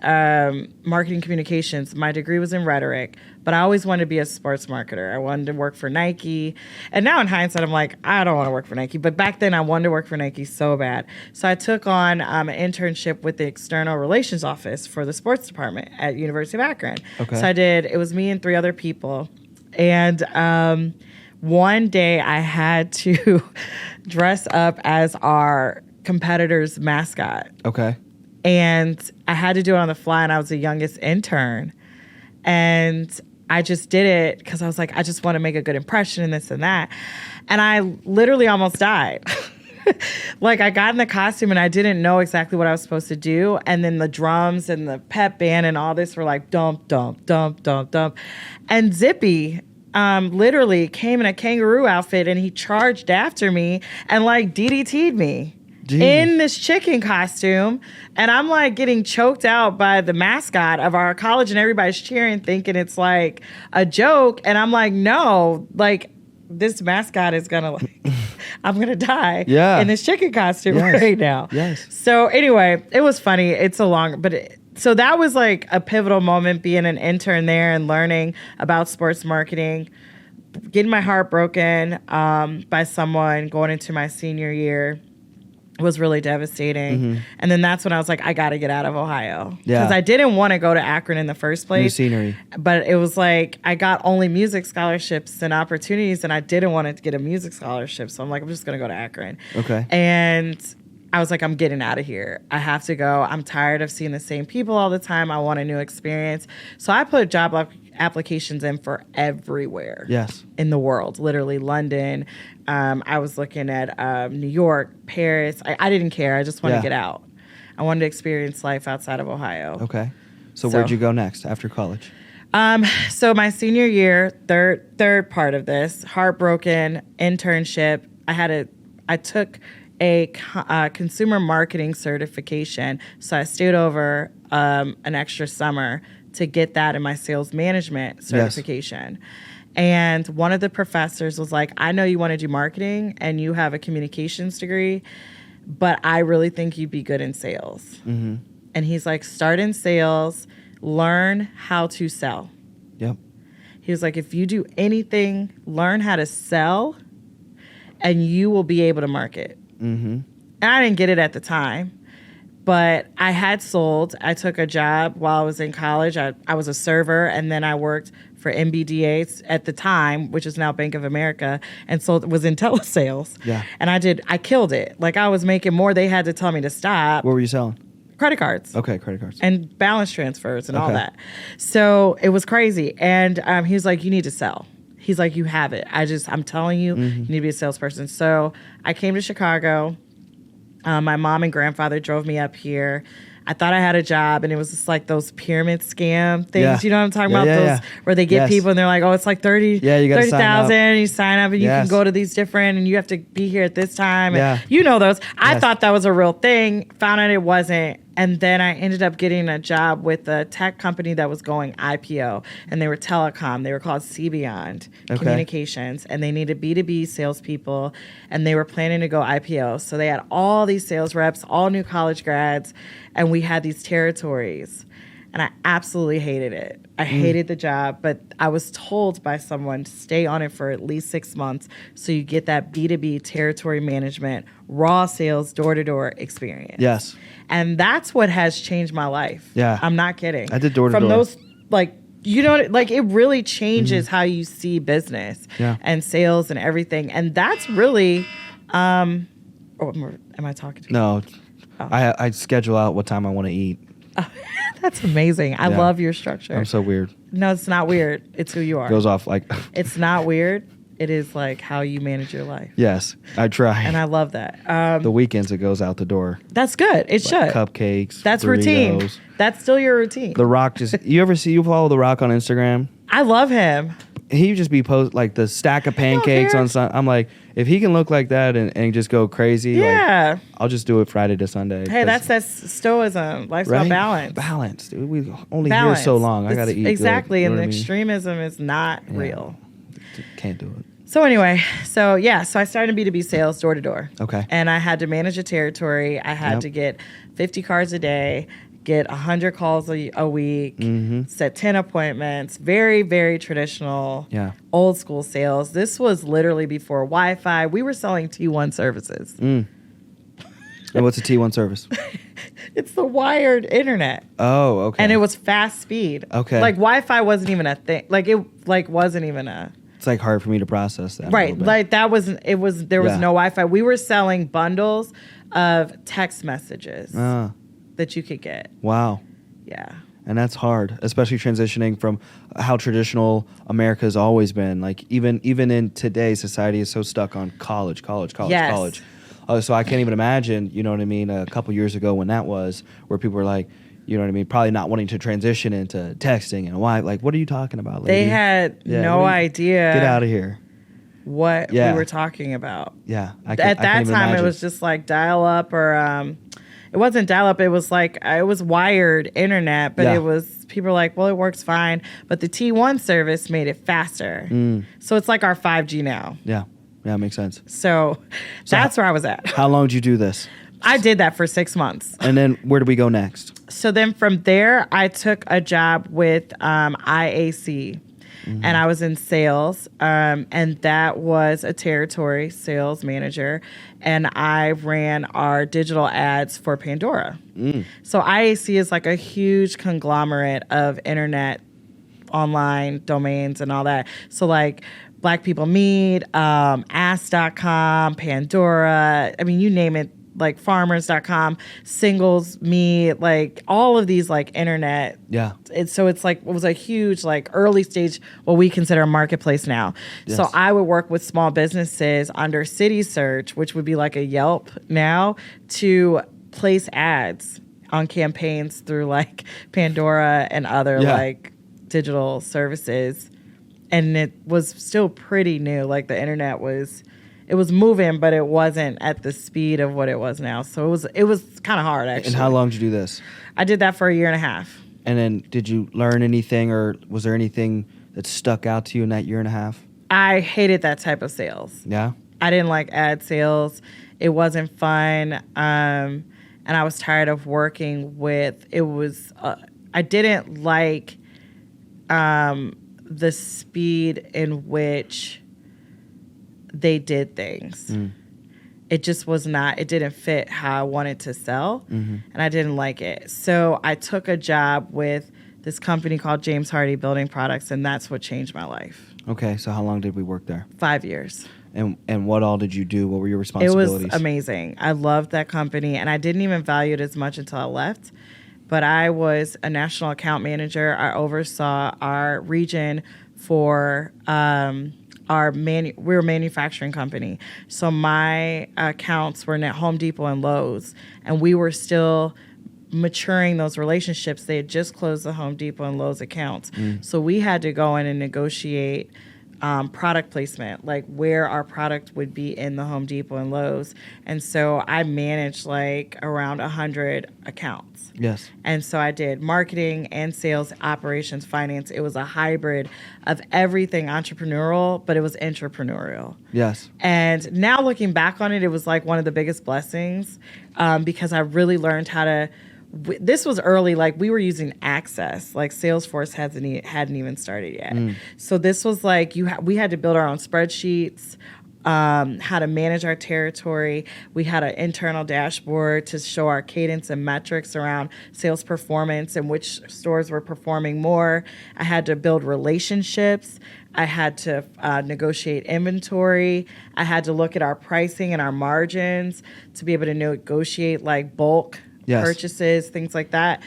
marketing communications. My degree was in rhetoric, but I always wanted to be a sports marketer. I wanted to work for Nike. And now in hindsight, I'm like, I don't want to work for Nike. But back then, I wanted to work for Nike so bad. So I took on an internship with the external relations office for the sports department at University of Akron. Okay. So it was me and 3 other people. And one day I had to dress up as our competitor's mascot. Okay. And I had to do it on the fly, and I was the youngest intern. And I just did it because I was like, I just want to make a good impression and this and that. And I literally almost died. Like, I got in the costume, and I didn't know exactly what I was supposed to do. And then the drums and the pep band and all this were like, dump, dump, dump, dump, dump. And Zippy literally came in a kangaroo outfit, and he charged after me and, like, DDT'd me. Jeez. In this chicken costume, and I'm like getting choked out by the mascot of our college, and everybody's cheering, thinking it's like a joke, and I'm like, no, like this mascot is gonna I'm gonna die in this chicken costume right now. Yes. So anyway, it was funny. It's a long, but so that was like a pivotal moment, being an intern there and learning about sports marketing, getting my heart broken by someone going into my senior year was really devastating. And then that's when I was like, I got to get out of Ohio. Because I didn't want to go to Akron in the first place. New scenery. But it was like, I got only music scholarships and opportunities, and I didn't want to get a music scholarship. So I'm like, I'm just going to go to Akron. Okay. And I was like, I'm getting out of here. I have to go. I'm tired of seeing the same people all the time. I want a new experience. So I put job applications in for everywhere. Yes. In the world, literally London. I was looking at New York, Paris. I didn't care. I just wanted to get out. I wanted to experience life outside of Ohio. Okay. So where'd you go next after college? So my senior year, third part of this, heartbroken internship. I took a consumer marketing certification. So I stayed over an extra summer to get that in my sales management certification. Yes. And one of the professors was like, I know you want to do marketing and you have a communications degree, but I really think you'd be good in sales. And he's like, start in sales, learn how to sell. Yep. He was like, if you do anything, learn how to sell and you will be able to market. And I didn't get it at the time. But I had sold. I took a job while I was in college. I was a server, and then I worked for MBDA at the time, which is now Bank of America, and so it was in telesales. Yeah. And I killed it. Like, I was making more. They had to tell me to stop. What were you selling? Credit cards. Okay, credit cards. And balance transfers and all that. So it was crazy. And he was like, you need to sell. He's like, you have it. I'm telling you, you need to be a salesperson. So I came to Chicago. My mom and grandfather drove me up here. I thought I had a job, and it was just like those pyramid scam things. Yeah. You know what I'm talking about? Those where they get people, and they're like, "Oh, it's like 30,000, and you sign up, and you can go to these different, and you have to be here at this time." And you know those. I thought that was a real thing. Found out it wasn't. And then I ended up getting a job with a tech company that was going IPO, and they were telecom. They were called CBeyond Communications, and they needed B2B salespeople, and they were planning to go IPO. So they had all these sales reps, all new college grads, and we had these territories. And I absolutely hated it. I hated the job, but I was told by someone to stay on it for at least 6 months so you get that B2B territory management, raw sales, door-to-door experience. Yes. And that's what has changed my life. Yeah. I'm not kidding. I did door-to-door. From those, like, you know, like, it really changes how you see business and sales and everything. And that's really, am I talking to you? No. Oh. I schedule out what time I want to eat. That's amazing. I love your structure. I'm so weird. No, it's not weird. It's who you are. Goes off like... It's not weird. It is like how you manage your life. Yes, I try. And I love that. The weekends it goes out the door. That's good. It should. Cupcakes. That's burritos. Routine. That's still your routine. The Rock you follow The Rock on Instagram? I love him. He just be post like the stack of pancakes on Sunday. I'm like, if he can look like that and just go crazy, like, I'll just do it Friday to Sunday. Hey, that's stoicism. Life's about balance. Balance, dude. We only here so long. I got to eat exactly, good, and the extremism is not real. Can't do it. So anyway, so I started B2B sales door to door. Okay. And I had to manage a territory. I had to get 50 cards a day, get 100 calls a week, set 10 appointments, very, very traditional, old school sales. This was literally before Wi-Fi. We were selling T1 services. And what's a T1 service? It's the wired internet. Oh, okay. And it was fast speed. Okay. Like Wi-Fi wasn't even a thing. Like it wasn't even a... It's like hard for me to process that. Right. Like there was no Wi-Fi. We were selling bundles of text messages that you could get. Wow. Yeah. And that's hard, especially transitioning from how traditional America's always been. Like even in today's society is so stuck on college. Yes. So I can't even imagine, you know what I mean, a couple years ago when that was, where people were like, you know what I mean, probably not wanting to transition into texting and why. Like, what are you talking about, lady? They had no idea. Get out of here. What we were talking about. Yeah. At that time, it was just like dial up or it wasn't dial up. It was like it was wired internet, but it was people were like, well, it works fine. But the T1 service made it faster. So it's like our 5G now. Yeah. Yeah, it makes sense. So that's where I was at. How long did you do this? I did that for 6 months. And then where do we go next? So then from there, I took a job with IAC. And I was in sales, and that was a territory sales manager, and I ran our digital ads for Pandora. So IAC is like a huge conglomerate of internet, online domains, and all that. So like Black People Meet, Ask.com, Pandora, I mean, you name it. Like farmers.com, singles, me, like all of these like internet. Yeah. So it's like, it was a huge like early stage, what we consider a marketplace now. Yes. So I would work with small businesses under City Search, which would be like a Yelp now, to place ads on campaigns through like Pandora and other like digital services. And it was still pretty new. Like the internet was... It was moving, but it wasn't at the speed of what it was now. So it was kind of hard, actually. And how long did you do this? I did that for a year and a half. And then did you learn anything, or was there anything that stuck out to you in that year and a half? I hated that type of sales. Yeah? I didn't like ad sales. It wasn't fun. And I was tired of working with, I didn't like the speed in which they did things. It just was not, it didn't fit how I wanted to sell, and I didn't like it. So I took a job with this company called James Hardie Building Products, and that's what changed my life. Okay, so how long did we work there? 5 years. And what all did you do? What were your responsibilities? It was amazing. I loved that company, and I didn't even value it as much until I left. But I was a national account manager. I oversaw our region for... we're a manufacturing company. So my accounts were at Home Depot and Lowe's, and we were still maturing those relationships. They had just closed the Home Depot and Lowe's accounts. So we had to go in and negotiate product placement, like where our product would be in the Home Depot and Lowe's. And so I managed like around 100 accounts. Yes. And so I did marketing and sales, operations, finance. It was a hybrid of everything entrepreneurial, but it was entrepreneurial. Yes. And now looking back on it, it was like one of the biggest blessings because I really learned how to. This was early, like we were using Access, like Salesforce hadn't even started yet. So this was like we had to build our own spreadsheets, how to manage our territory. We had an internal dashboard to show our cadence and metrics around sales performance and which stores were performing more. I had to build relationships. I had to negotiate inventory. I had to look at our pricing and our margins to be able to negotiate like bulk purchases, things like that.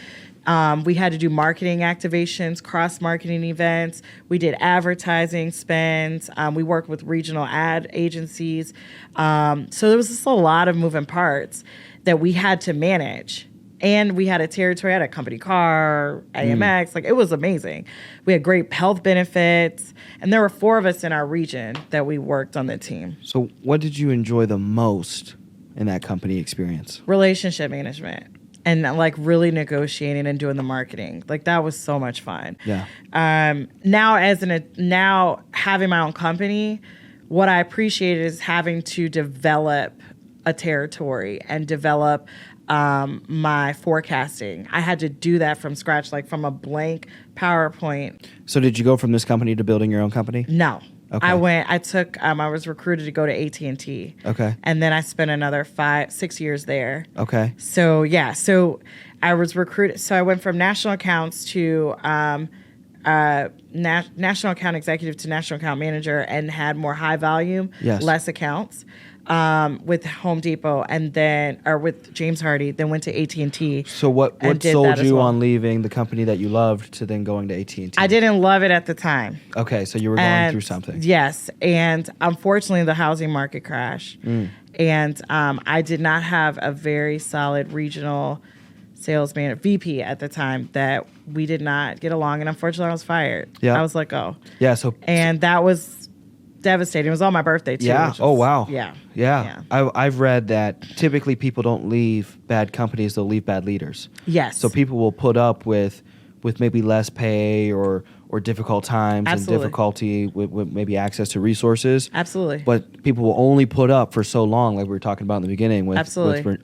We had to do marketing activations, cross-marketing events. We did advertising spends. We worked with regional ad agencies. So there was just a lot of moving parts that we had to manage. And we had a territory, I had a company car, AMX. Like, it was amazing. We had great health benefits. And there were 4 of us in our region that we worked on the team. So what did you enjoy the most in that company experience? Relationship management. And like really negotiating and doing the marketing. Like that was so much fun. Yeah. Now having my own company, what I appreciated is having to develop a territory and develop my forecasting. I had to do that from scratch, like from a blank PowerPoint. So did you go from this company to building your own company? No. Okay. I was recruited to go to AT&T. Okay. And then I spent another 5-6 years there. Okay. So I was recruited. So I went from national accounts to national account executive to national account manager and had more high volume, less accounts. With Home Depot or with James Hardie, then went to AT&T. So what sold you on leaving the company that you loved to then going to AT&T? I didn't love it at the time. Okay, so you were going through something. Yes, and unfortunately the housing market crashed. And I did not have a very solid regional sales manager, VP at the time, that we did not get along, and unfortunately I was fired. Yeah. I was let go. Yeah, and that was devastating. It was on my birthday too. Yeah. Oh wow. Yeah. I've read that typically people don't leave bad companies; they'll leave bad leaders. Yes. So people will put up with with maybe less pay or difficult times Absolutely. and difficulty with maybe access to resources. Absolutely. But people will only put up for so long, like we were talking about in the beginning with Absolutely.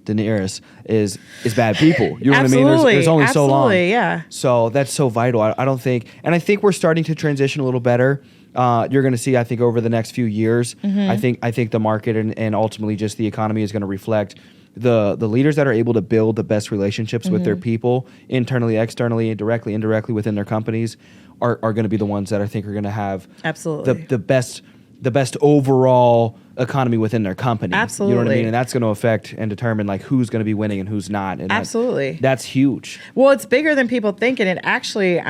Daenerys is bad people. You know Absolutely. what I mean? There's only so long. Absolutely, yeah. So that's so vital. I don't think, and I think we're starting to transition a little better. You're going to see, I think, over the next few years, Mm-hmm. I think the market and ultimately just the economy is going to reflect the leaders that are able to build the best relationships with their people internally, externally, directly, indirectly within their companies are going to be the ones that I think are going to have Absolutely. the best overall economy within their company. You know what I Absolutely. mean? And that's going to affect and determine like who's going to be winning and who's not. And Absolutely. that's huge. Well, it's bigger than people think, and it actually,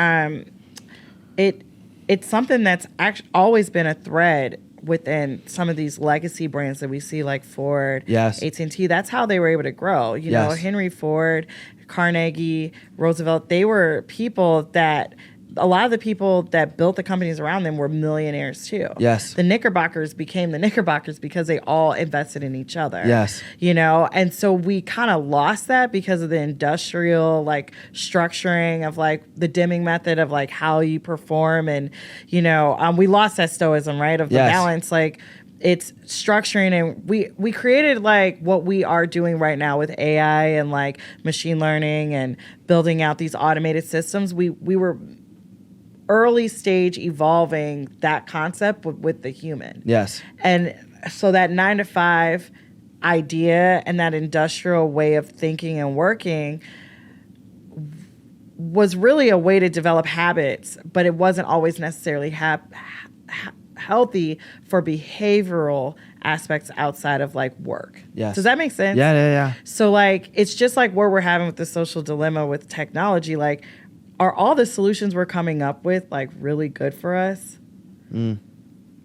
it's something that's actually always been a thread within some of these legacy brands that we see, like Ford, Yes. AT&T. That's how they were able to grow. You know, Yes. Henry Ford, Carnegie, Roosevelt. They were people that. A lot of the people that built the companies around them were millionaires too. Yes. The Knickerbockers became the Knickerbockers because they all invested in each other. Yes. You know, and so we kind of lost that because of the industrial like structuring of like the Deming method of like how you perform, and you know, we lost that stoicism, right, of the Yes. balance. Like it's structuring, and we created like what we are doing right now with AI and like machine learning and building out these automated systems. We were early stage evolving that concept with the human. Yes. And so that 9 to 5 idea and that industrial way of thinking and working was really a way to develop habits, but it wasn't always necessarily healthy for behavioral aspects outside of like work. Yes. Does that make sense? Yeah. So like, it's just like where we're having with the social dilemma with technology. Like, are all the solutions we're coming up with like really good for us?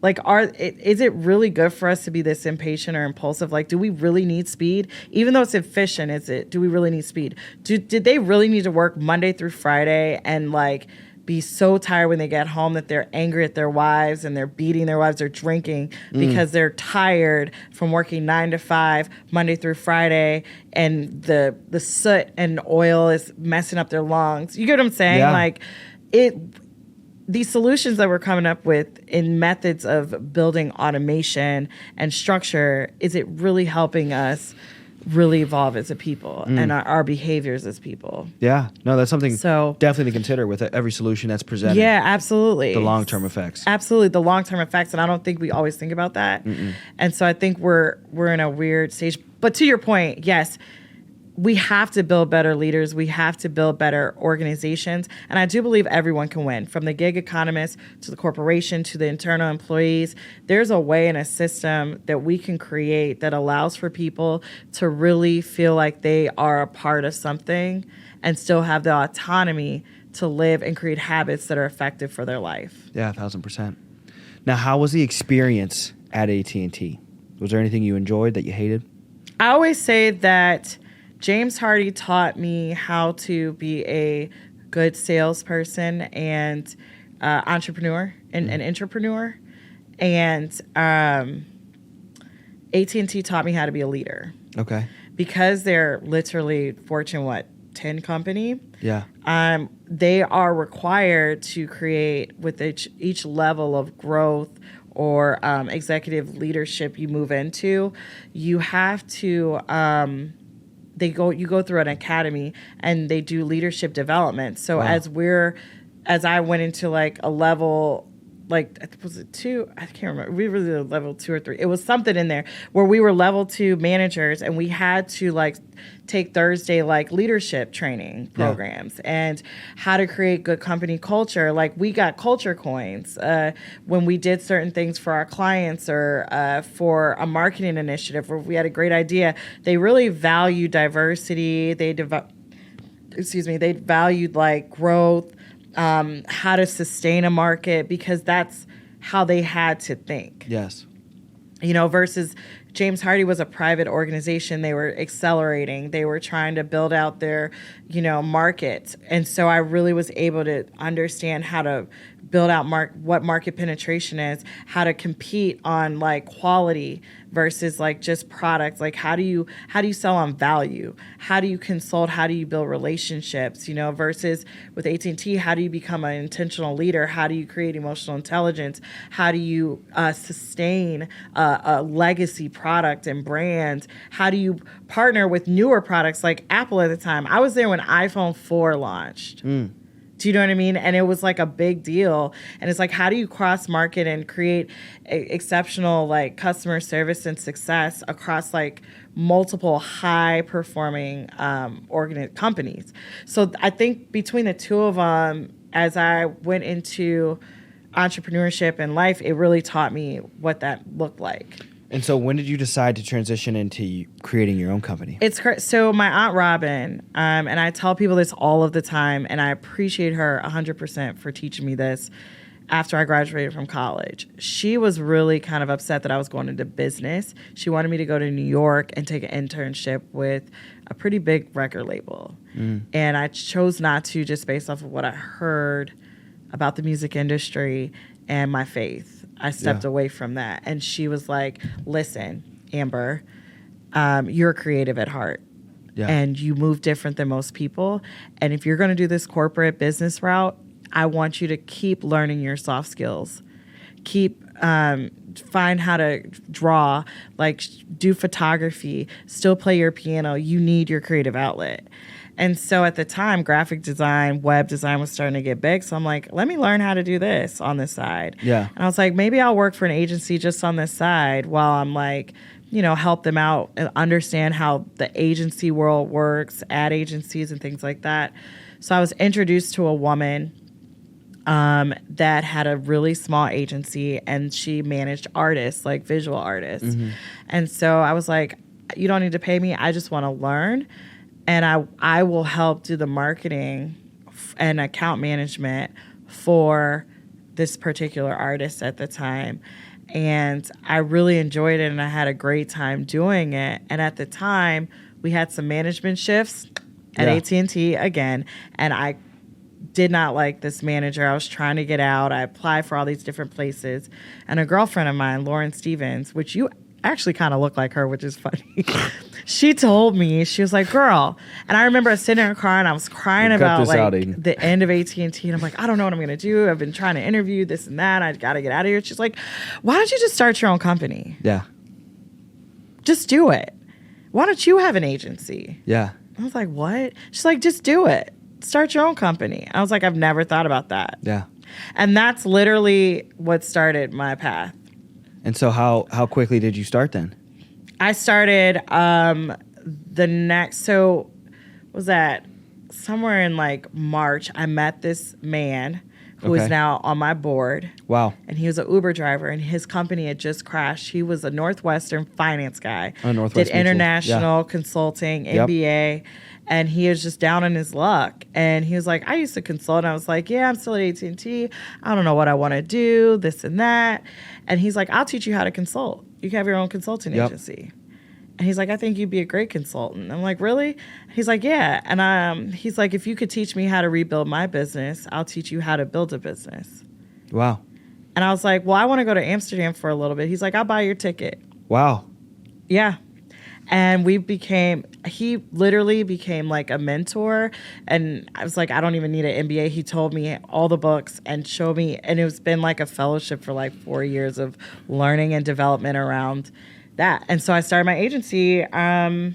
Like, is it really good for us to be this impatient or impulsive? Like, do we really need speed? Even though it's efficient, do we really need speed? Did they really need to work Monday through Friday and like be so tired when they get home that they're angry at their wives and they're beating their wives or drinking because they're tired from working 9 to 5 Monday through Friday, and the soot and oil is messing up their lungs? You get what I'm saying? Yeah. Like these solutions that we're coming up with in methods of building automation and structure, is it really helping us really evolve as a people and our behaviors as people? Yeah. No, that's something So- definitely to consider with every solution that's presented. Yeah, absolutely. The long-term effects. Absolutely, the long-term effects, and I don't think we always think about that. And so I think we're in a weird stage. But to your point, yes, we have to build better leaders. We have to build better organizations. And I do believe everyone can win, from the gig economist to the corporation to the internal employees. There's a way and a system that we can create that allows for people to really feel like they are a part of something and still have the autonomy to live and create habits that are effective for their life. Yeah, 1,000%. Now, how was the experience at AT&T? Was there anything you enjoyed that you hated? I always say that James Hardy taught me how to be a good salesperson and entrepreneur and an entrepreneur. And AT&T taught me how to be a leader. Okay. Because they're literally Fortune, 10 company. Yeah. They are required to create with each level of growth or executive leadership you move into. You have to... you go through an academy and they do leadership development. So Wow. as I went into like a level, like, was it 2? I can't remember. We were level 2 or 3. It was something in there where we were level 2 managers, and we had to like take Thursday like leadership training programs and how to create good company culture. Like, we got culture coins when we did certain things for our clients or for a marketing initiative where we had a great idea. They really value diversity. They valued like growth. How to sustain a market, because that's how they had to think. Yes. You know, versus James Hardy was a private organization. They were accelerating. They were trying to build out their, market. And so I really was able to understand how to build out what market penetration is, how to compete on like quality versus like just products. Like how do you sell on value? How do you consult? How do you build relationships? You know, versus with AT&T, how do you become an intentional leader? How do you create emotional intelligence? How do you sustain a legacy product and brand? How do you partner with newer products like Apple at the time? I was there when iPhone 4 launched. Do you know what I mean? And it was like a big deal. And it's like, how do you cross market and create exceptional like customer service and success across like multiple high performing companies? So I think between the two of them, as I went into entrepreneurship and life, it really taught me what that looked like. And so when did you decide to transition into creating your own company? So my Aunt Robin, and I tell people this all of the time, and I appreciate her 100% for teaching me this after I graduated from college. She was really kind of upset that I was going into business. She wanted me to go to New York and take an internship with a pretty big record label. And I chose not to, just based off of what I heard about the music industry and my faith. I stepped away from that. And she was like, listen, Amber, you're creative at heart. And you move different than most people. And if you're going to do this corporate business route, I want you to keep learning your soft skills. Find how to draw, like do photography, still play your piano. You need your creative outlet. And so at the time, graphic design, web design was starting to get big. So I'm like, let me learn how to do this on the side. And I was like, maybe I'll work for an agency just on the side while I'm like, you know, help them out and understand how the agency world works, ad agencies and things like that. So I was introduced to a woman that had a really small agency, and she managed artists, like visual artists. And so I was like, you don't need to pay me. I just want to learn. And I will help do the marketing and account management for this particular artist at the time. And I really enjoyed it, and I had a great time doing it. And at the time, we had some management shifts at AT&T again, and I did not like this manager. I was trying to get out. I applied for all these different places. And a girlfriend of mine, Lauren Stevens, which you actually kind of look like her, which is funny. She told me, she was like, girl. And I remember sitting in her car and I was crying about like the end of AT&T. And I'm like, I don't know what I'm going to do. I've been trying to interview this and that. I got to get out of here. She's like, why don't you just start your own company? Just do it. Why don't you have an agency? I was like, what? She's like, just do it. Start your own company. I was like, I've never thought about that. And that's literally what started my path. And so how quickly did you start then? I started so was that somewhere in like March, I met this man who is now on my board. Wow. And he was an Uber driver, and his company had just crashed. He was a Northwestern finance guy. Northwest did international consulting, MBA, and he was just down on his luck. And he was like, I used to consult. And I was like, yeah, I'm still at AT&T. I don't know what I want to do, this and that. And he's like, I'll teach you how to consult. You can have your own consulting agency. And he's like, I think you'd be a great consultant. I'm like, really? He's like, yeah. And he's like, if you could teach me how to rebuild my business, I'll teach you how to build a business. Wow. And I was like, well, I want to go to Amsterdam for a little bit. He's like, I'll buy your ticket. Wow. Yeah. And he literally became like a mentor. And I was like, I don't even need an MBA. He told me all the books and showed me. And it's been like a fellowship for like 4 years of learning and development around that. And so I started my agency I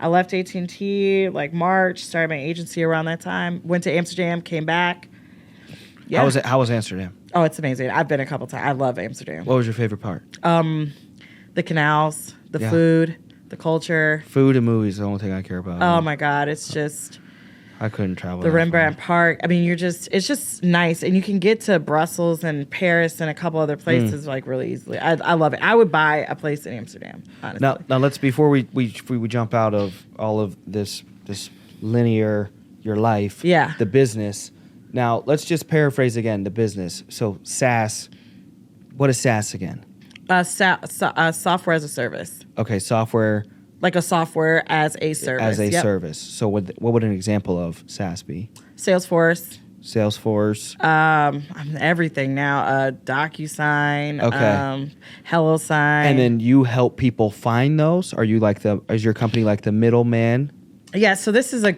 left AT&T like March, started my agency around that time, went to Amsterdam, came back. Yeah. How was Amsterdam? Oh, it's amazing. I've been a couple times. I love Amsterdam. What was your favorite part? The canals, the food, the culture. Food and movies is the only thing I care about. Oh my God. It's just I couldn't travel. The Rembrandt Park. I mean, it's just nice. And you can get to Brussels and Paris and a couple other places like really easily. I love it. I would buy a place in Amsterdam, honestly. Now let's, before we jump out of all of this linear, your life, the business. Now let's just paraphrase again, the business. So SaaS, what is SaaS again? Software as a service. Okay, software. Like a software as a service. As a service. So what would an example of SaaS be? Salesforce. Salesforce. Everything now. DocuSign. Okay. HelloSign. And then you help people find those? Are you like is your company like the middleman? Yeah, so this is I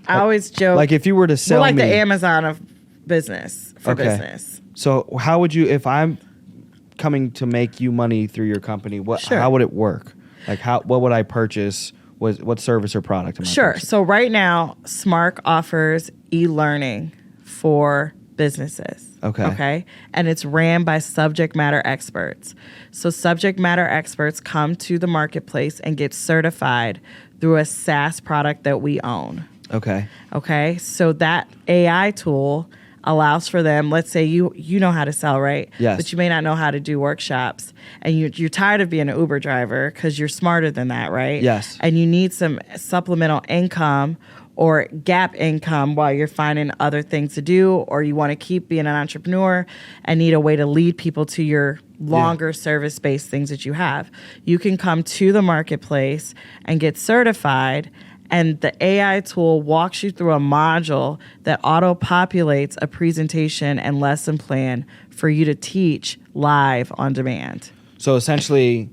always joke. Like if you were to sell we're like me, the Amazon of business for business. So how would you, if I'm coming to make you money through your company, how would it work? Like what would I purchase? What service or product am I purchasing? So right now, SMARK offers e-learning for businesses. Okay. And it's ran by subject matter experts. So subject matter experts come to the marketplace and get certified through a SaaS product that we own. Okay. So that AI tool allows for them, let's say you know how to sell, right? Yes. But you may not know how to do workshops. And you're tired of being an Uber driver because you're smarter than that, right? Yes. And you need some supplemental income or gap income while you're finding other things to do, or you want to keep being an entrepreneur and need a way to lead people to your longer service-based things that you have. You can come to the marketplace and get certified, and the AI tool walks you through a module that auto-populates a presentation and lesson plan for you to teach live on demand. So essentially,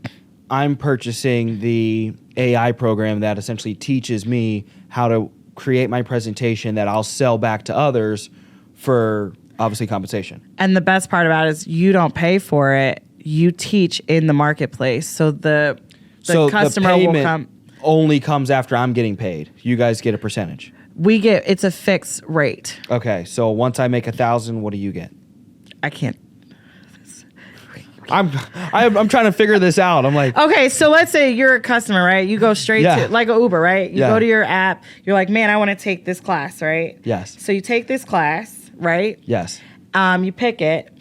I'm purchasing the AI program that essentially teaches me how to create my presentation that I'll sell back to others for obviously compensation. And the best part about it is you don't pay for it. You teach in the marketplace. So the customer will come. Only comes after I'm getting paid. You guys get a percentage. It's a fixed rate. Okay, so once I make 1,000, what do you get? I can't. I'm trying to figure this out. I'm like, okay, so let's say you're a customer, right? You go straight to like a Uber, right? You go to your app. You're like, man, I want to take this class, right? Yes. So you take this class, right? Yes. You pick it,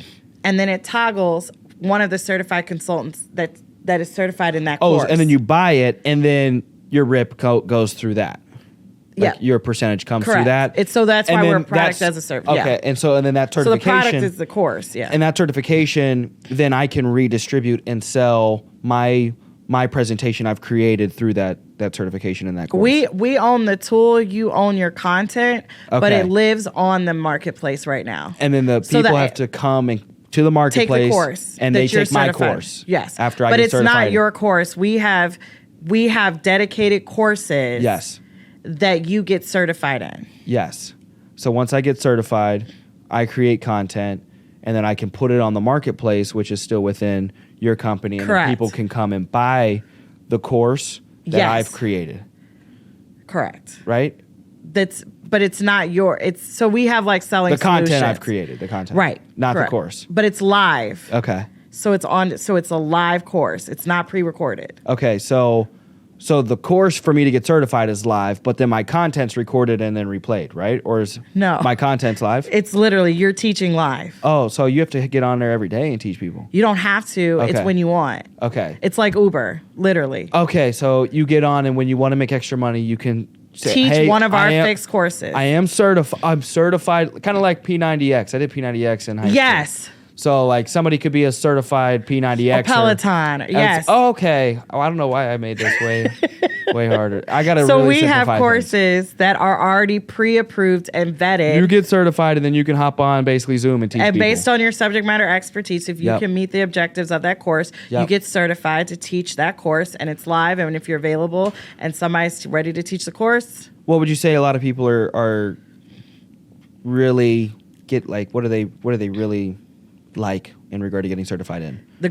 and then it toggles one of the certified consultants that is certified in that course. And then you buy it, and then your RIP goes through that. Like your percentage comes through that. That's why we're a product as a service. Okay, and then that certification. So the product is the course, And that certification, then I can redistribute and sell my presentation I've created through that certification in that course. We own the tool, you own your content, but it lives on the marketplace right now. And then the people have to come to the marketplace, take the course, and they take my course. Yes, after I but get it's certified. not your course. We have dedicated courses. Yes. That you get certified in. Yes. So once I get certified, I create content, and then I can put it on the marketplace, which is still within your company, and then people can come and buy the course that I've created. Correct. Right? But it's not so we have like selling the content solutions. I've created, the content. Right. Not the course. But it's live. Okay. So it's a live course. It's not pre-recorded. Okay, so the course for me to get certified is live, but then my content's recorded and then replayed, right? Or is my content's live? It's literally you're teaching live. Oh, so you have to get on there every day and teach people. You don't have to. Okay. It's when you want. Okay. It's like Uber, literally. Okay, so you get on, and when you want to make extra money, you can teach one of our fixed courses. I'm certified, kind of like P90X. I did P90X in high school. Yes. So, like, somebody could be a certified P90X. A Peloton, yes. Oh, okay. Oh, I don't know why I made this way harder. I got to So really we have simplify courses things. that are already pre-approved and vetted. You get certified, and then you can hop on basically Zoom and teach people. And based on your subject matter expertise, if you can meet the objectives of that course, you get certified to teach that course, and it's live. And if you're available and somebody's ready to teach the course. What would you say a lot of people are really get, like, what are they really like in regard to getting certified in? The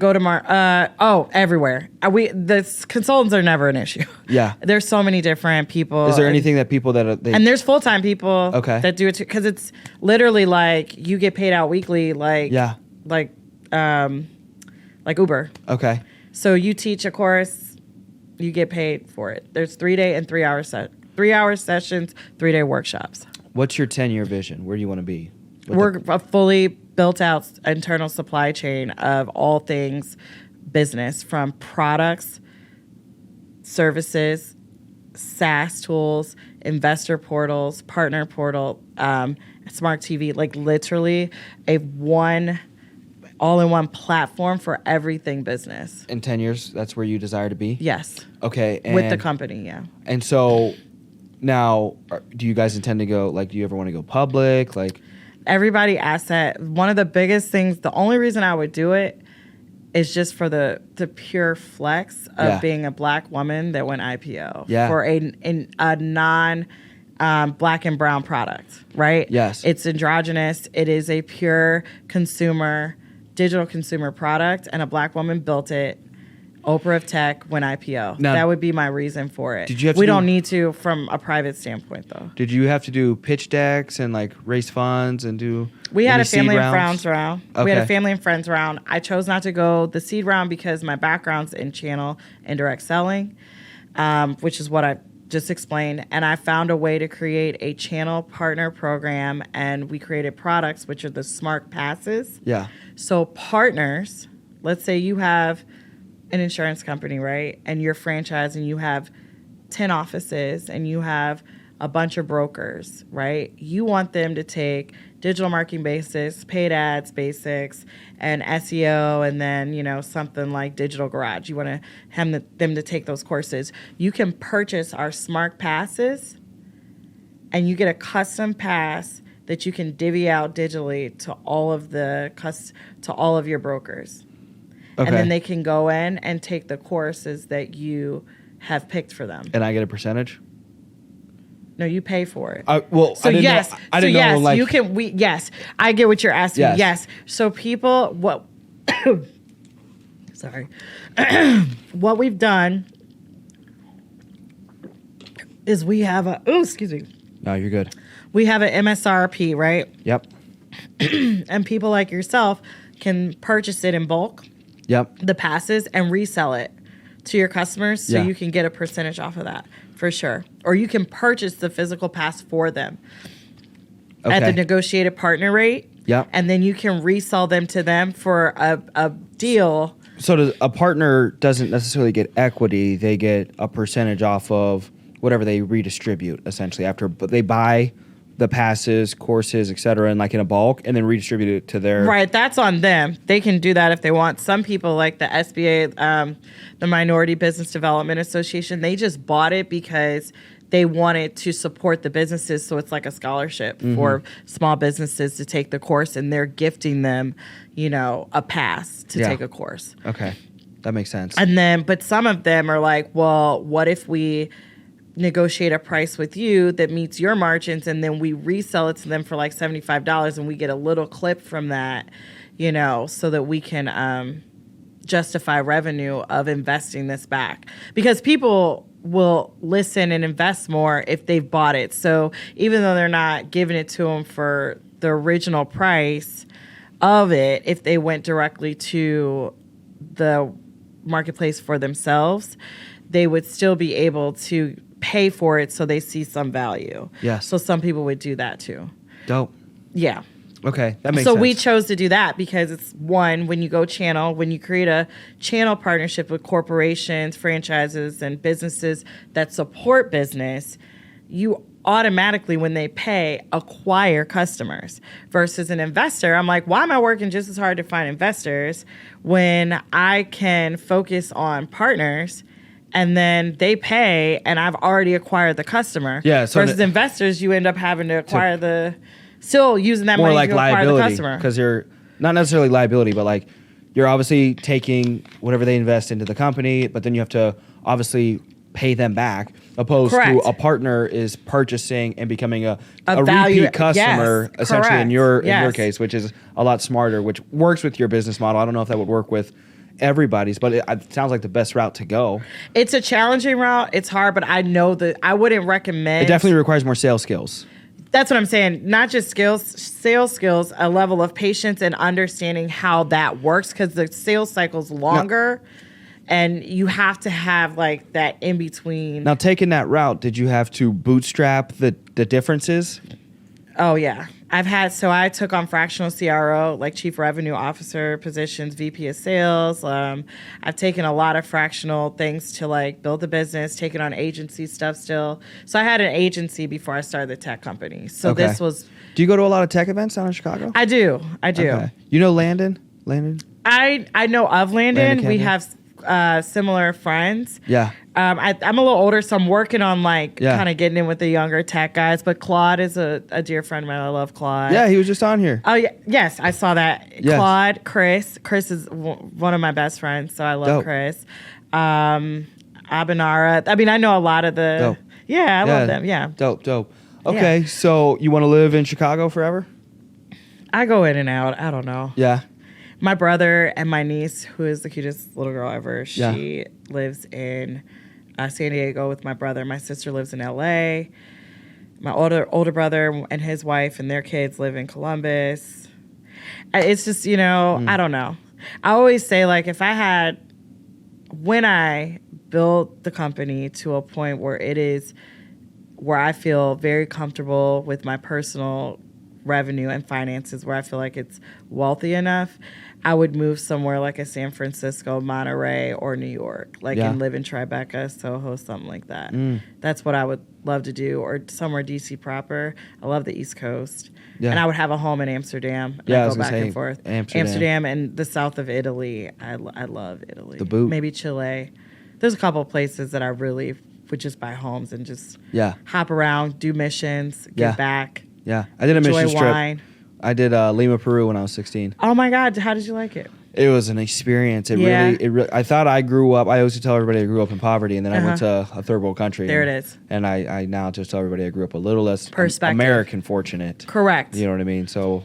everywhere. The consultants are never an issue. Yeah. There's so many different people. Is there anything that people that and there's full-time people that do it too, because it's literally like you get paid out weekly, like Uber. Okay. So you teach a course, you get paid for it. There's 3-day and 3-hour 3-hour sessions, 3-day workshops. What's your 10-year vision? Where do you want to be? We're a fully built out internal supply chain of all things business, from products, services, SaaS tools, investor portals, partner portal, SMARK TV, like literally all-in-one platform for everything business. In 10 years, that's where you desire to be? Yes. Okay. With the company, yeah. And so Now, do you guys intend to go, like, do you ever want to go public? Like, Everybody asks that. One of the biggest things, the only reason I would do it is just for the pure flex of being a Black woman that went IPO for a non Black and brown product, right? Yes. It's androgynous. It is a pure digital consumer product, and a Black woman built it. Oprah of Tech went IPO. Now, that would be my reason for it. Did you have to we don't need to from a private standpoint, though. Did you have to do pitch decks and like raise funds and do? We had a family and rounds? friends round. Okay. We had a family and friends round. I chose not to go the seed round because my background's in channel and direct selling, which is what I just explained. And I found a way to create a channel partner program, and we created products, which are the SMARK passes. Yeah. So partners, let's say you have an insurance company, right? And you're franchised and you have 10 offices and you have a bunch of brokers, right? You want them to take digital marketing basics, paid ads basics, and SEO, and then, something like Digital Garage. You want to have them to take those courses. You can purchase our SMARK passes, and you get a custom pass that you can divvy out digitally to all of your brokers. Okay. And then they can go in and take the courses that you have picked for them. And I get a percentage? No, you pay for it. I didn't know, like, you can. Yes, I get what you're asking. Yes. So people, sorry, what we've done is we have excuse me. No, you're good. We have an MSRP, right? Yep. And people like yourself can purchase it in bulk. Yep. The passes and resell it to your customers so Yeah. you can get a percentage off of that for sure. Or you can purchase the physical pass for them at the negotiated partner rate. Yep. And then you can resell them to them for a deal. So a partner doesn't necessarily get equity. They get a percentage off of whatever they redistribute, essentially, but they buy the passes, courses, et cetera, and like in a bulk, and then redistribute it to their... Right, that's on them. They can do that if they want. Some people, like the SBA, the Minority Business Development Association, they just bought it because they wanted to support the businesses, so it's like a scholarship for small businesses to take the course, and they're gifting them, a pass to take a course. Okay, that makes sense. And then, but some of them are like, well, what if we negotiate a price with you that meets your margins, and then we resell it to them for like $75, and we get a little clip from that, so that we can justify revenue of investing this back. Because people will listen and invest more if they've bought it. So even though they're not giving it to them for the original price of it, if they went directly to the marketplace for themselves, they would still be able to pay for it so they see some value. Yes. So some people would do that too. Dope. Yeah. Okay, that makes so sense. we chose to do that because it's one, when you go channel, when you create a channel partnership with corporations, franchises, and businesses that support business, you automatically, when they pay, acquire customers. Versus an investor, I'm like, why am I working just as hard to find investors when I can focus on partners and then they pay and I've already acquired the customer? Yeah. So versus investors, you end up having to acquire still using that money like to acquire the liability, customer. because you're not necessarily liability, but like you're obviously taking whatever they invest into the company, but then you have to obviously pay them back, opposed Correct. to a partner is purchasing and becoming a value- repeat customer, yes, essentially correct. in your Yes. case, which is a lot smarter, which works with your business model. I don't know if that would work with everybody's, but it sounds like the best route to go. It's a challenging route. It's hard, but I know that I wouldn't recommend. It definitely requires more sales skills. That's what I'm saying. Not just sales skills, a level of patience and understanding how that works, because the sales cycle's longer. No. And you have to have like that in between. Now, taking that route, did you have to bootstrap the differences? Oh, yeah. I took on fractional CRO, like Chief Revenue Officer positions, VP of Sales. I've taken a lot of fractional things to like build the business, taken on agency stuff still. So I had an agency before I started the tech company. So Okay. this was... Do you go to a lot of tech events down in Chicago? I do. Okay. You know Landon? I know of Landon. Landon We Canyon? have similar friends. Yeah. I'm a little older, so I'm working on like Yeah. kind of getting in with the younger tech guys. But Claude is a dear friend of mine. I love Claude. Yeah, he was just on here. Oh yeah, yes, I saw that. Yes. Claude, Chris. Chris is one of my best friends, so I love Dope. Chris. Abanara. I mean, I know a lot of the. Dope. Yeah, I love them. Yeah, Dope. Okay, so you want to live in Chicago forever? I go in and out. I don't know. Yeah. My brother and my niece, who is the cutest little girl ever, she Yeah. lives in San Diego with my brother. My sister lives in LA. My older brother and his wife and their kids live in Columbus. It's just, I don't know. I always say, like, when I built the company to a point where I feel very comfortable with my personal revenue and finances, where I feel like it's wealthy enough, I would move somewhere like a San Francisco, Monterey, or New York, and live in Tribeca, Soho, something like that. That's what I would love to do, or somewhere DC proper. I love the East Coast. Yeah. And I would have a home in Amsterdam. Yeah, I I'd was go gonna back say and forth. Amsterdam. And the south of Italy. I love Italy. The boot. Maybe Chile. There's a couple of places that I really would just buy homes and just hop around, do missions, give back. Yeah, I did a enjoy mission trip. wine. I did Lima, Peru when I was 16. Oh my God, how did you like it? It was an experience. It really. I thought I grew up. I always tell everybody I grew up in poverty, and then I went to a third world country. There it is. And I now just tell everybody I grew up a little less Perspective. American fortunate. Correct. You know what I mean? So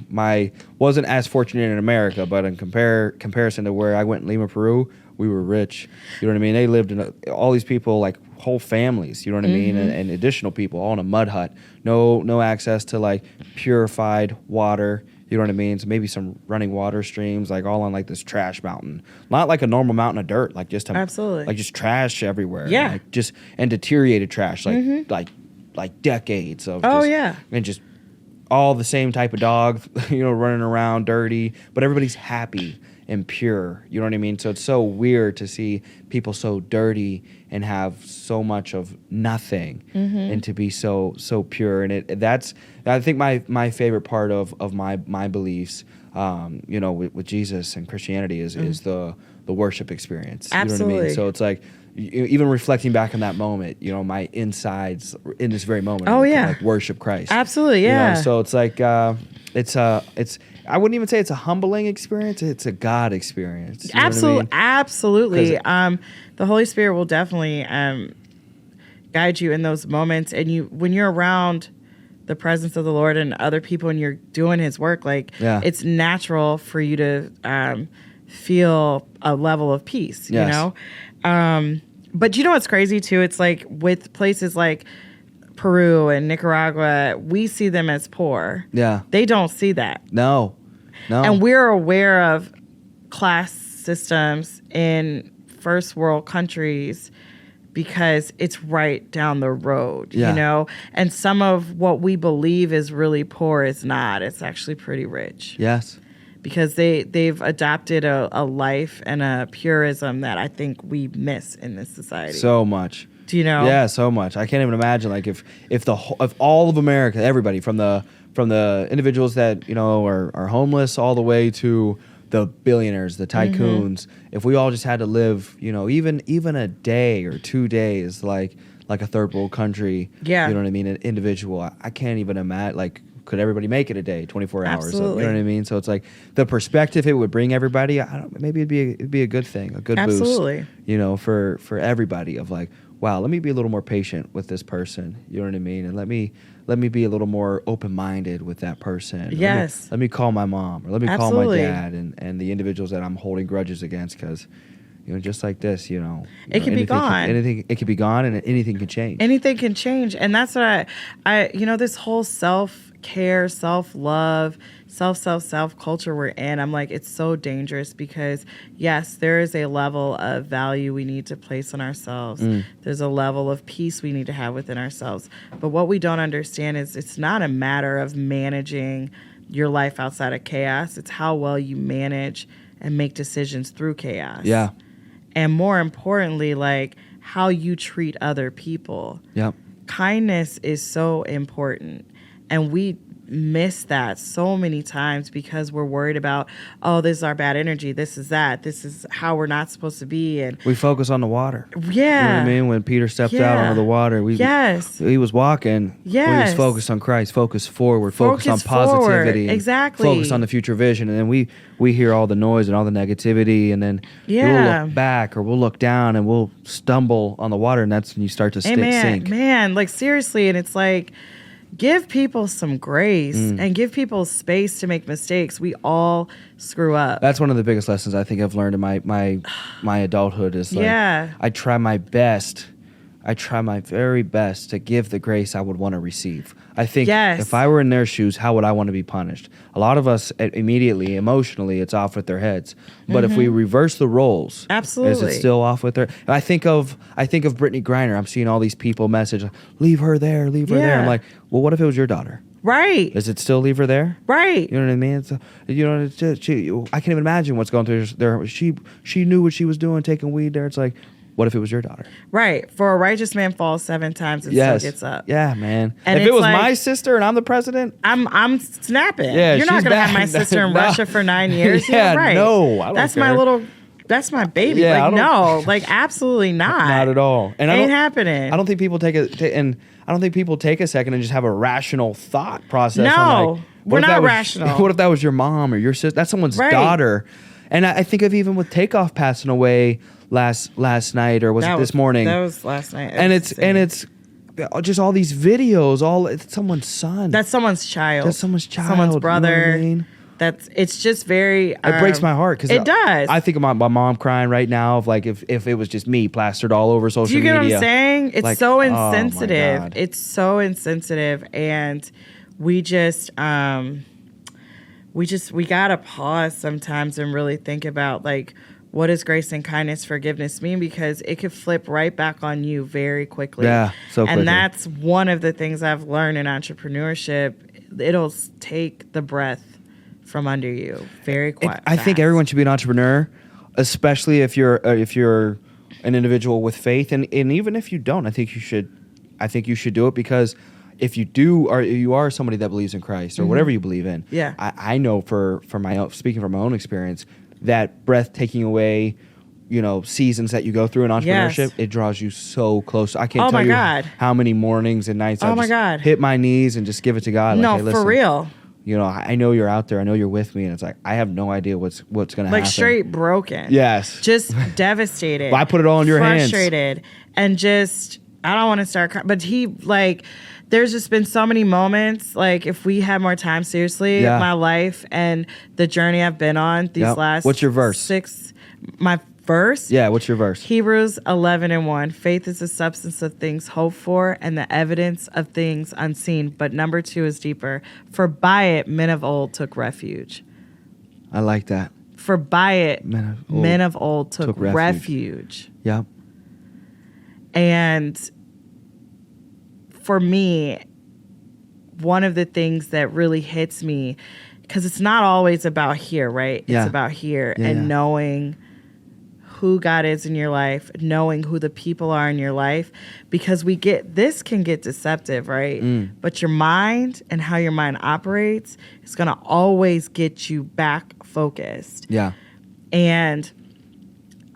wasn't as fortunate in America, but in comparison to where I went in Lima, Peru, we were rich. You know what I mean? They lived in all these people, like whole families. You know what I mean? And additional people all in a mud hut. No access to like purified water. You know what I mean? So maybe some running water streams, like all on like this trash mountain, not like a normal mountain of dirt, like just absolutely, like just trash everywhere. Yeah, like and deteriorated trash, like decades of. And just all the same type of dog, running around dirty, but everybody's happy and pure. You know what I mean? So it's so weird to see people so dirty and have so much of nothing, and to be so pure. And that's I think my favorite part of my beliefs, with Jesus and Christianity is the worship experience. Absolutely. You know what I mean? So it's like even reflecting back on that moment, my insides in this very moment. Like worship Christ. Absolutely, yeah. So it's like it's I wouldn't even say it's a humbling experience. It's a God experience. You know what I mean? Absolutely. The Holy Spirit will definitely guide you in those moments. And when you're around the presence of the Lord and other people and you're doing His work, it's natural for you to feel a level of peace, you know? But you know what's crazy too? It's like with places like Peru and Nicaragua, we see them as poor. Yeah. They don't see that. No. And we're aware of class systems in first world countries because it's right down the road, And some of what we believe is really poor is not. It's actually pretty rich. Yes. Because they've adopted a life and a purism that I think we miss in this society. So much. Do you know? Yeah, so much. I can't even imagine like if all of America, everybody from the individuals that are homeless all the way to the billionaires, the tycoons, if we all just had to live, even a day or 2 days like a third world country, you know what I mean, an individual, I can't even imagine like. Could everybody make it a day, 24 hours? Absolutely. You know what I mean? So it's like the perspective it would bring everybody. Maybe it'd be a good thing, a good Absolutely. boost. For everybody of like, wow, let me be a little more patient with this person. You know what I mean? And let me be a little more open-minded with that person. Yes. Let me call my mom or let me Absolutely. call my dad and the individuals that I'm holding grudges against because. Just like this, it can be gone. It can be gone, and anything can change. Anything can change, and that's what I this whole self-care, self-love, self culture we're in. I'm like, it's so dangerous because yes, there is a level of value we need to place on ourselves. There's a level of peace we need to have within ourselves. But what we don't understand is it's not a matter of managing your life outside of chaos. It's how well you manage and make decisions through chaos. Yeah. And more importantly, like how you treat other people. Yep. Kindness is so important. And we miss that so many times because we're worried about, oh, this is our bad energy. This is that. This is how we're not supposed to be. And we focus on the water. yeah. You know what I mean? When Peter stepped out onto the water, he was walking. Yes. We was focused on Christ, focused forward, focused on positivity. Exactly. Focused on the future vision. And then we hear all the noise and all the negativity, and then we'll look back or we'll look down and we'll stumble on the water, and that's when you start to sink. Man, like seriously, and it's like, give people some grace and give people space to make mistakes. We all screw up. That's one of the biggest lessons I think I've learned in my adulthood is like, I try my best. I try my very best to give the grace I would want to receive. I think if I were in their shoes, how would I want to be punished? A lot of us immediately, emotionally, it's off with their heads. But if we reverse the roles, absolutely, is it still off with their? I think of Brittany Griner. I'm seeing all these people message, leave her there, leave her there. I'm like, well, what if it was your daughter? Right. Does it still leave her there? Right. You know what I mean? I can't even imagine what's going through there. She knew what she was doing, taking weed there. It's like, what if it was your daughter? Right. For a righteous man falls 7 times and still gets up. Yeah, man. And if it was my sister and I'm the president, I'm snapping. Yeah, you're not gonna have my sister in Russia for 9 years. Yeah, right. no, I don't That's care. That's my baby. Yeah, like absolutely not. Not at all. And ain't happening. I don't think people take a second and just have a rational thought process. No, we're not rational. What if that was your mom or your sister? That's someone's daughter. And I think of even with Takeoff passing away last night, or was it this morning? That was last night. And it's just all these videos. It's someone's son. That's someone's child. That's someone's child. Someone's brother. You know what I mean? It's just very. It breaks my heart because it does. I think of my mom crying right now. Of like if it was just me plastered all over social media. Do you get what I'm saying? It's like, so insensitive. Oh my God. It's so insensitive, and we just we gotta pause sometimes and really think about like, what does grace and kindness, forgiveness mean? Because it could flip right back on you very quickly. Yeah, so quickly. And that's one of the things I've learned in entrepreneurship. It'll take the breath from under you very quick. I think everyone should be an entrepreneur, especially if you're an individual with faith, and even if you don't, I think you should do it, because if you do, or you are somebody that believes in Christ or whatever you believe in. Yeah, I know speaking from my own experience, that breath taking away, seasons that you go through in entrepreneurship, it draws you so close. I can't tell you how many mornings and nights I've hit my knees and just give it to God. No, like, hey, listen, for real. I know you're out there. I know you're with me, and it's like I have no idea what's going to happen. Like straight broken. Yes. Just devastated. Well, I put it all in your hands. Frustrated, and just I don't want to start crying. But there's just been so many moments. Like if we had more time, seriously, my life and the journey I've been on these last. What's your verse? My verse? Yeah, what's your verse? Hebrews 11:1. Faith is the substance of things hoped for and the evidence of things unseen. But number 2 is deeper. For by it, men of old took refuge. I like that. For by it, men of old took refuge. Yeah. And for me, one of the things that really hits me, because it's not always about here, right? It's about here and knowing who God is in your life, knowing who the people are in your life, because this can get deceptive, right? But your mind and how your mind operates is going to always get you back focused. Yeah. And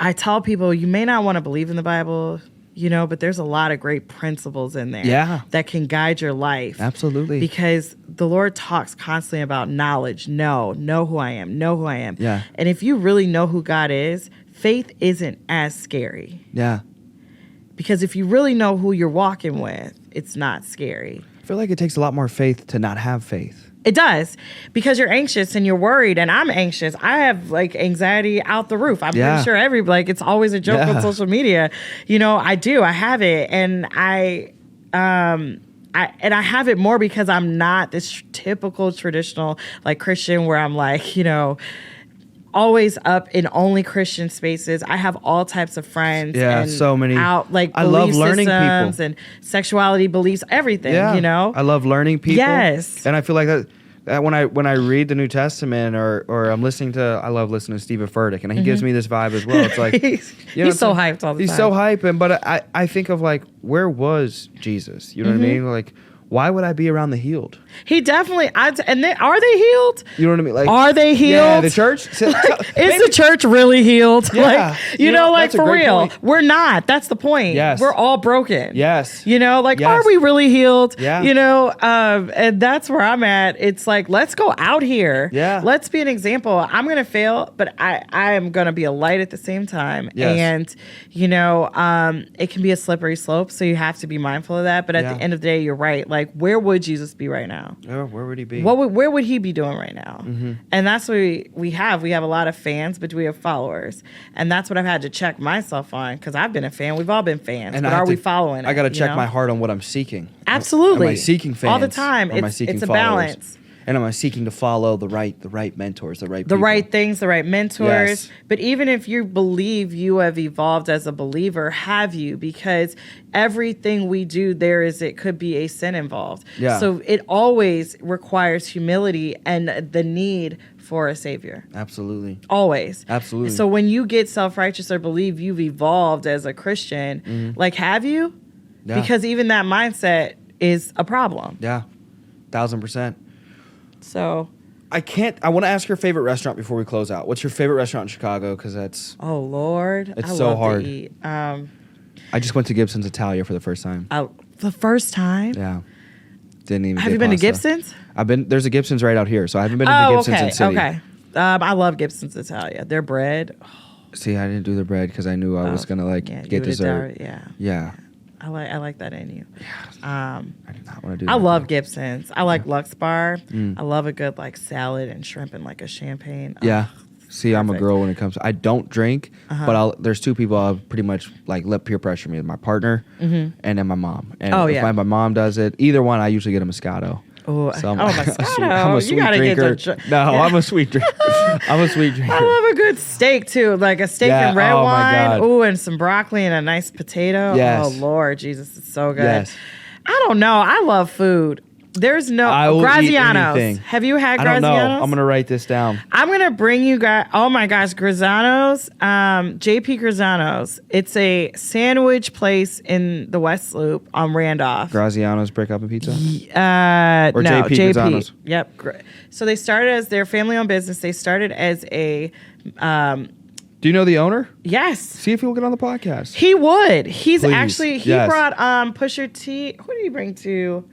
I tell people, you may not want to believe in the Bible, but there's a lot of great principles in there that can guide your life. Absolutely. Because the Lord talks constantly about knowledge. Know who I am. Know who I am. Yeah. And if you really know who God is, faith isn't as scary. Yeah. Because if you really know who you're walking with, it's not scary. I feel like it takes a lot more faith to not have faith. It does, because you're anxious and you're worried, and I'm anxious. I have anxiety out the roof. I'm pretty sure it's always a joke on social media. I do. I have it, and I have it more because I'm not this typical traditional Christian where I'm always up in only Christian spaces. I have all types of friends. Yeah, and so many. I love learning people and sexuality beliefs, everything. Yeah. I love learning people. Yes, and I feel like that when I read the New Testament or I'm I love listening to Stephen Furtick, and he gives me this vibe as well. It's like he's so hyped all the time. He's so hyped, but I think of where was Jesus? You know what I mean? why would I be around the healed? He definitely, are they healed? You know what I mean? Like, are they healed? Yeah, the church. Is the church really healed? Yeah. Like, you know, like that's a for great real. point. We're not. That's the point. Yes. We're all broken. Yes. You know, like, Yes. are we really healed? Yeah. You know, and that's where I'm at. It's like, let's go out here. Yeah. Let's be an example. I'm going to fail, but I am going to be a light at the same time. Yes. And, you know, it can be a slippery slope. So you have to be mindful of that. But at the end of the day, you're right. Like, where would Jesus be right now? Where would he be? Where would he be doing right now? Mm-hmm. And that's what we have. We have a lot of fans, but do we have followers? And that's what I've had to check myself on, because I've been a fan. We've all been fans. And but are we following it? I got to check you know? my heart on what I'm seeking. Absolutely. Am I seeking fans? All the time. Or am I seeking it's a followers? balance. And am I seeking to follow the right mentors, the right The people? right things, the right mentors. Yes. But even if you believe you have evolved as a believer, have you? Because everything we do, it could be a sin involved. Yeah. So it always requires humility and the need for a savior. Absolutely. Always. Absolutely. So when you get self-righteous or believe you've evolved as a Christian, like, have you? Yeah. Because even that mindset is a problem. Yeah. 1000%. So, I want to ask your favorite restaurant before we close out. What's your favorite restaurant in Chicago? Because that's... oh Lord, It's I so love hard. to eat. I just went to Gibson's Italia for the first time. The first time. Yeah. Didn't even Have get you been to pasta. Gibson's? There's a Gibson's right out here, so I haven't been to the Gibson's in City. Okay. I love Gibson's Italia. Their bread. See, I didn't do the bread because I knew I was going to get dessert. Yeah. I like that in you. I did not want to do that. I love Gibson's. I like Lux Bar. I love a good like salad and shrimp and like a champagne. Yeah. Oh, See, I'm a perfect. girl when it comes to... I don't drink, but there's two people I'll pretty much let peer pressure me. My partner and then my mom. And if my mom does it, either one, I usually get a Moscato. Oh, So Moscato. I'm a sweet You gotta drinker. get the... No, I'm a sweet drinker. I'm a sweet drinker. I love a good steak too, like a steak and red oh my wine. God. Ooh, and some broccoli and a nice potato. Yes. Oh Lord, Jesus, it's so good. Yes. I don't know. I love food. There's no I will eat Graziano's. anything. Have you had I don't know. Graziano's? I'm going to write this down. I'm gonna bring you guys. Oh my gosh, Graziano's, JP Graziano's. It's a sandwich place in the West Loop on Randolph. Graziano's Break Up a Pizza? Or JP Graziano's. Yep. So they started as their family-owned business. They started as a Do you know the owner? yes. See if he'll get on the podcast. He would. He's Please. actually he Yes. brought Pusher T. Who did he bring to?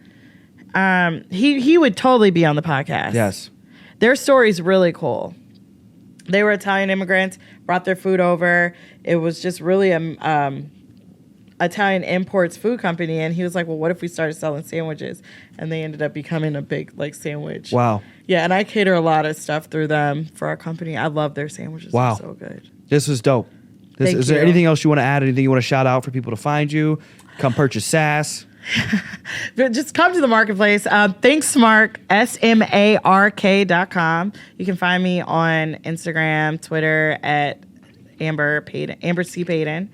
He would totally be on the podcast. Yes. Their story's really cool. They were Italian immigrants, brought their food over. It was just really Italian imports food company, and he was like, "Well, what if we started selling sandwiches?" And they ended up becoming a big like sandwich. Wow. Yeah, and I cater a lot of stuff through them for our company. I love their sandwiches. Wow. They're so good. This was dope. Thank Is there you. anything else you want to add? Anything you want to shout out for people to find you? Come purchase sass. But just come to the marketplace. Think SMARK, SMARK.com. You can find me on Instagram, Twitter at Amber C. Payden,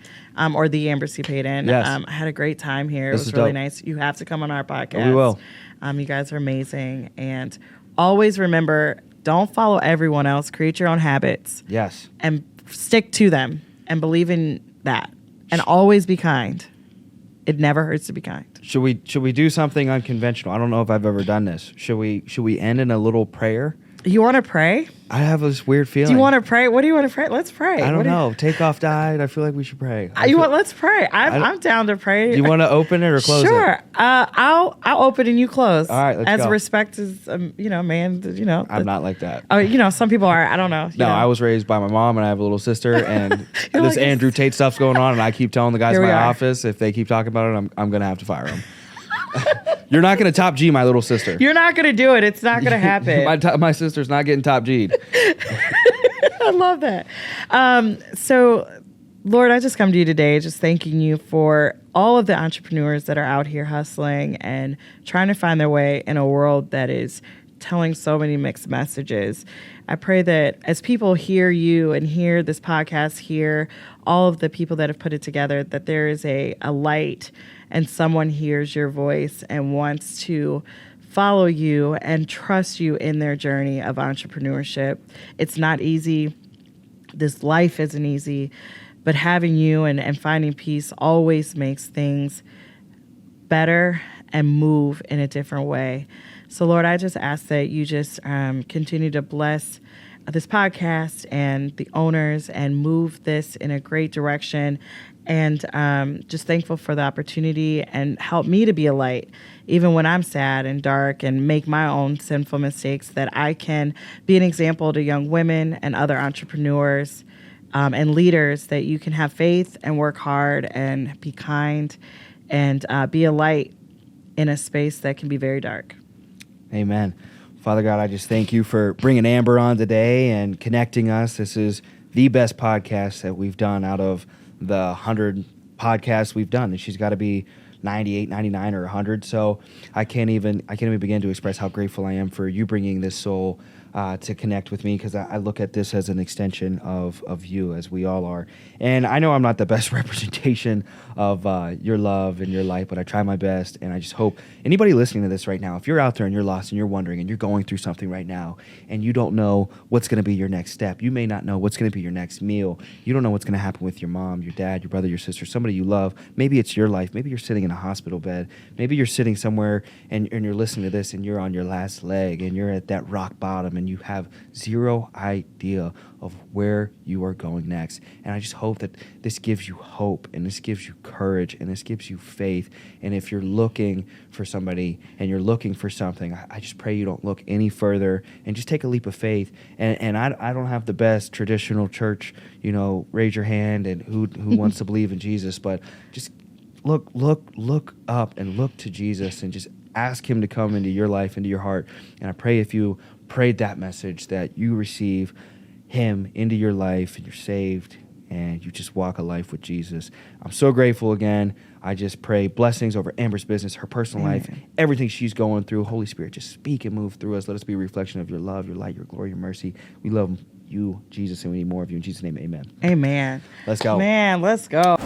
or the Amber C. Payden. Yes. I had a great time here. This it was is really dope. nice. You have to come on our podcast. We will. You guys are amazing. And always remember, don't follow everyone else. Create your own habits Yes. and stick to them and believe in that. And always be kind. It never hurts to be kind. Should we do something unconventional? I don't know if I've ever done this. Should we end in a little prayer? You want to pray? I have this weird feeling. Do you want to pray? What do you want to pray? Let's pray. I don't What do you- know. Takeoff died. I feel like we should pray. Let's pray. I'm down to pray. Do you want to open it or close Sure. it? I'll open and you close. All right, let's as go. respect as man. I'm not like that. Oh, some people are. I don't know. No, I was raised by my mom, and I have a little sister, and You're this like, Andrew Tate stuff's going on, and I keep telling the guys Here in we my are. office, if they keep talking about it, I'm going to have to fire them. You're not going to top G my little sister. You're not gonna do it. It's not gonna happen. my sister's not getting top G'd. I love that. So, Lord, I just come to you today just thanking you for all of the entrepreneurs that are out here hustling and trying to find their way in a world that is telling so many mixed messages. I pray that as people hear you and hear this podcast, hear all of the people that have put it together, that there is a light and someone hears your voice and wants to follow you and trust you in their journey of entrepreneurship. It's not easy. This life isn't easy, but having you and finding peace always makes things better and move in a different way. So, Lord, I just ask that you just continue to bless this podcast and the owners and move this in a great direction. And just thankful for the opportunity, and help me to be a light, even when I'm sad and dark and make my own sinful mistakes, that I can be an example to young women and other entrepreneurs and leaders, that you can have faith and work hard and be kind and be a light in a space that can be very dark. Amen. Father God, I just thank you for bringing Amber on today and connecting us. This is the best podcast that we've done out of the 100 podcasts we've done. And she's got to be 98, 99, or 100. So I can't even begin to express how grateful I am for you bringing this soul to connect with me, because I look at this as an extension of you, as we all are. And I know I'm not the best representation of your love and your light, but I try my best. And I just hope anybody listening to this right now, if you're out there and you're lost and you're wondering and you're going through something right now and you don't know what's going to be your next step, you may not know what's going to be your next meal, you don't know what's going to happen with your mom, your dad, your brother, your sister, somebody you love. Maybe it's your life. Maybe you're sitting in a hospital bed. Maybe you're sitting somewhere and you're listening to this and you're on your last leg and you're at that rock bottom and you have zero idea of where you are going next. And I just hope that this gives you hope, and this gives you courage, and this gives you faith. And if you're looking for somebody and you're looking for something, I just pray you don't look any further and just take a leap of faith. And I don't have the best traditional church, raise your hand and who wants to believe in Jesus, but just look up and look to Jesus and just ask him to come into your life, into your heart. And I pray if you prayed that message, that you receive him into your life and you're saved and you just walk a life with Jesus. I'm so grateful again. I just pray blessings over Amber's business, her personal life, everything she's going through. Holy Spirit, just speak and move through us. Let us be a reflection of your love, your light, your glory, your mercy. We love you, Jesus, and we need more of you. In Jesus' name, amen. Amen. Let's go. Man, let's go.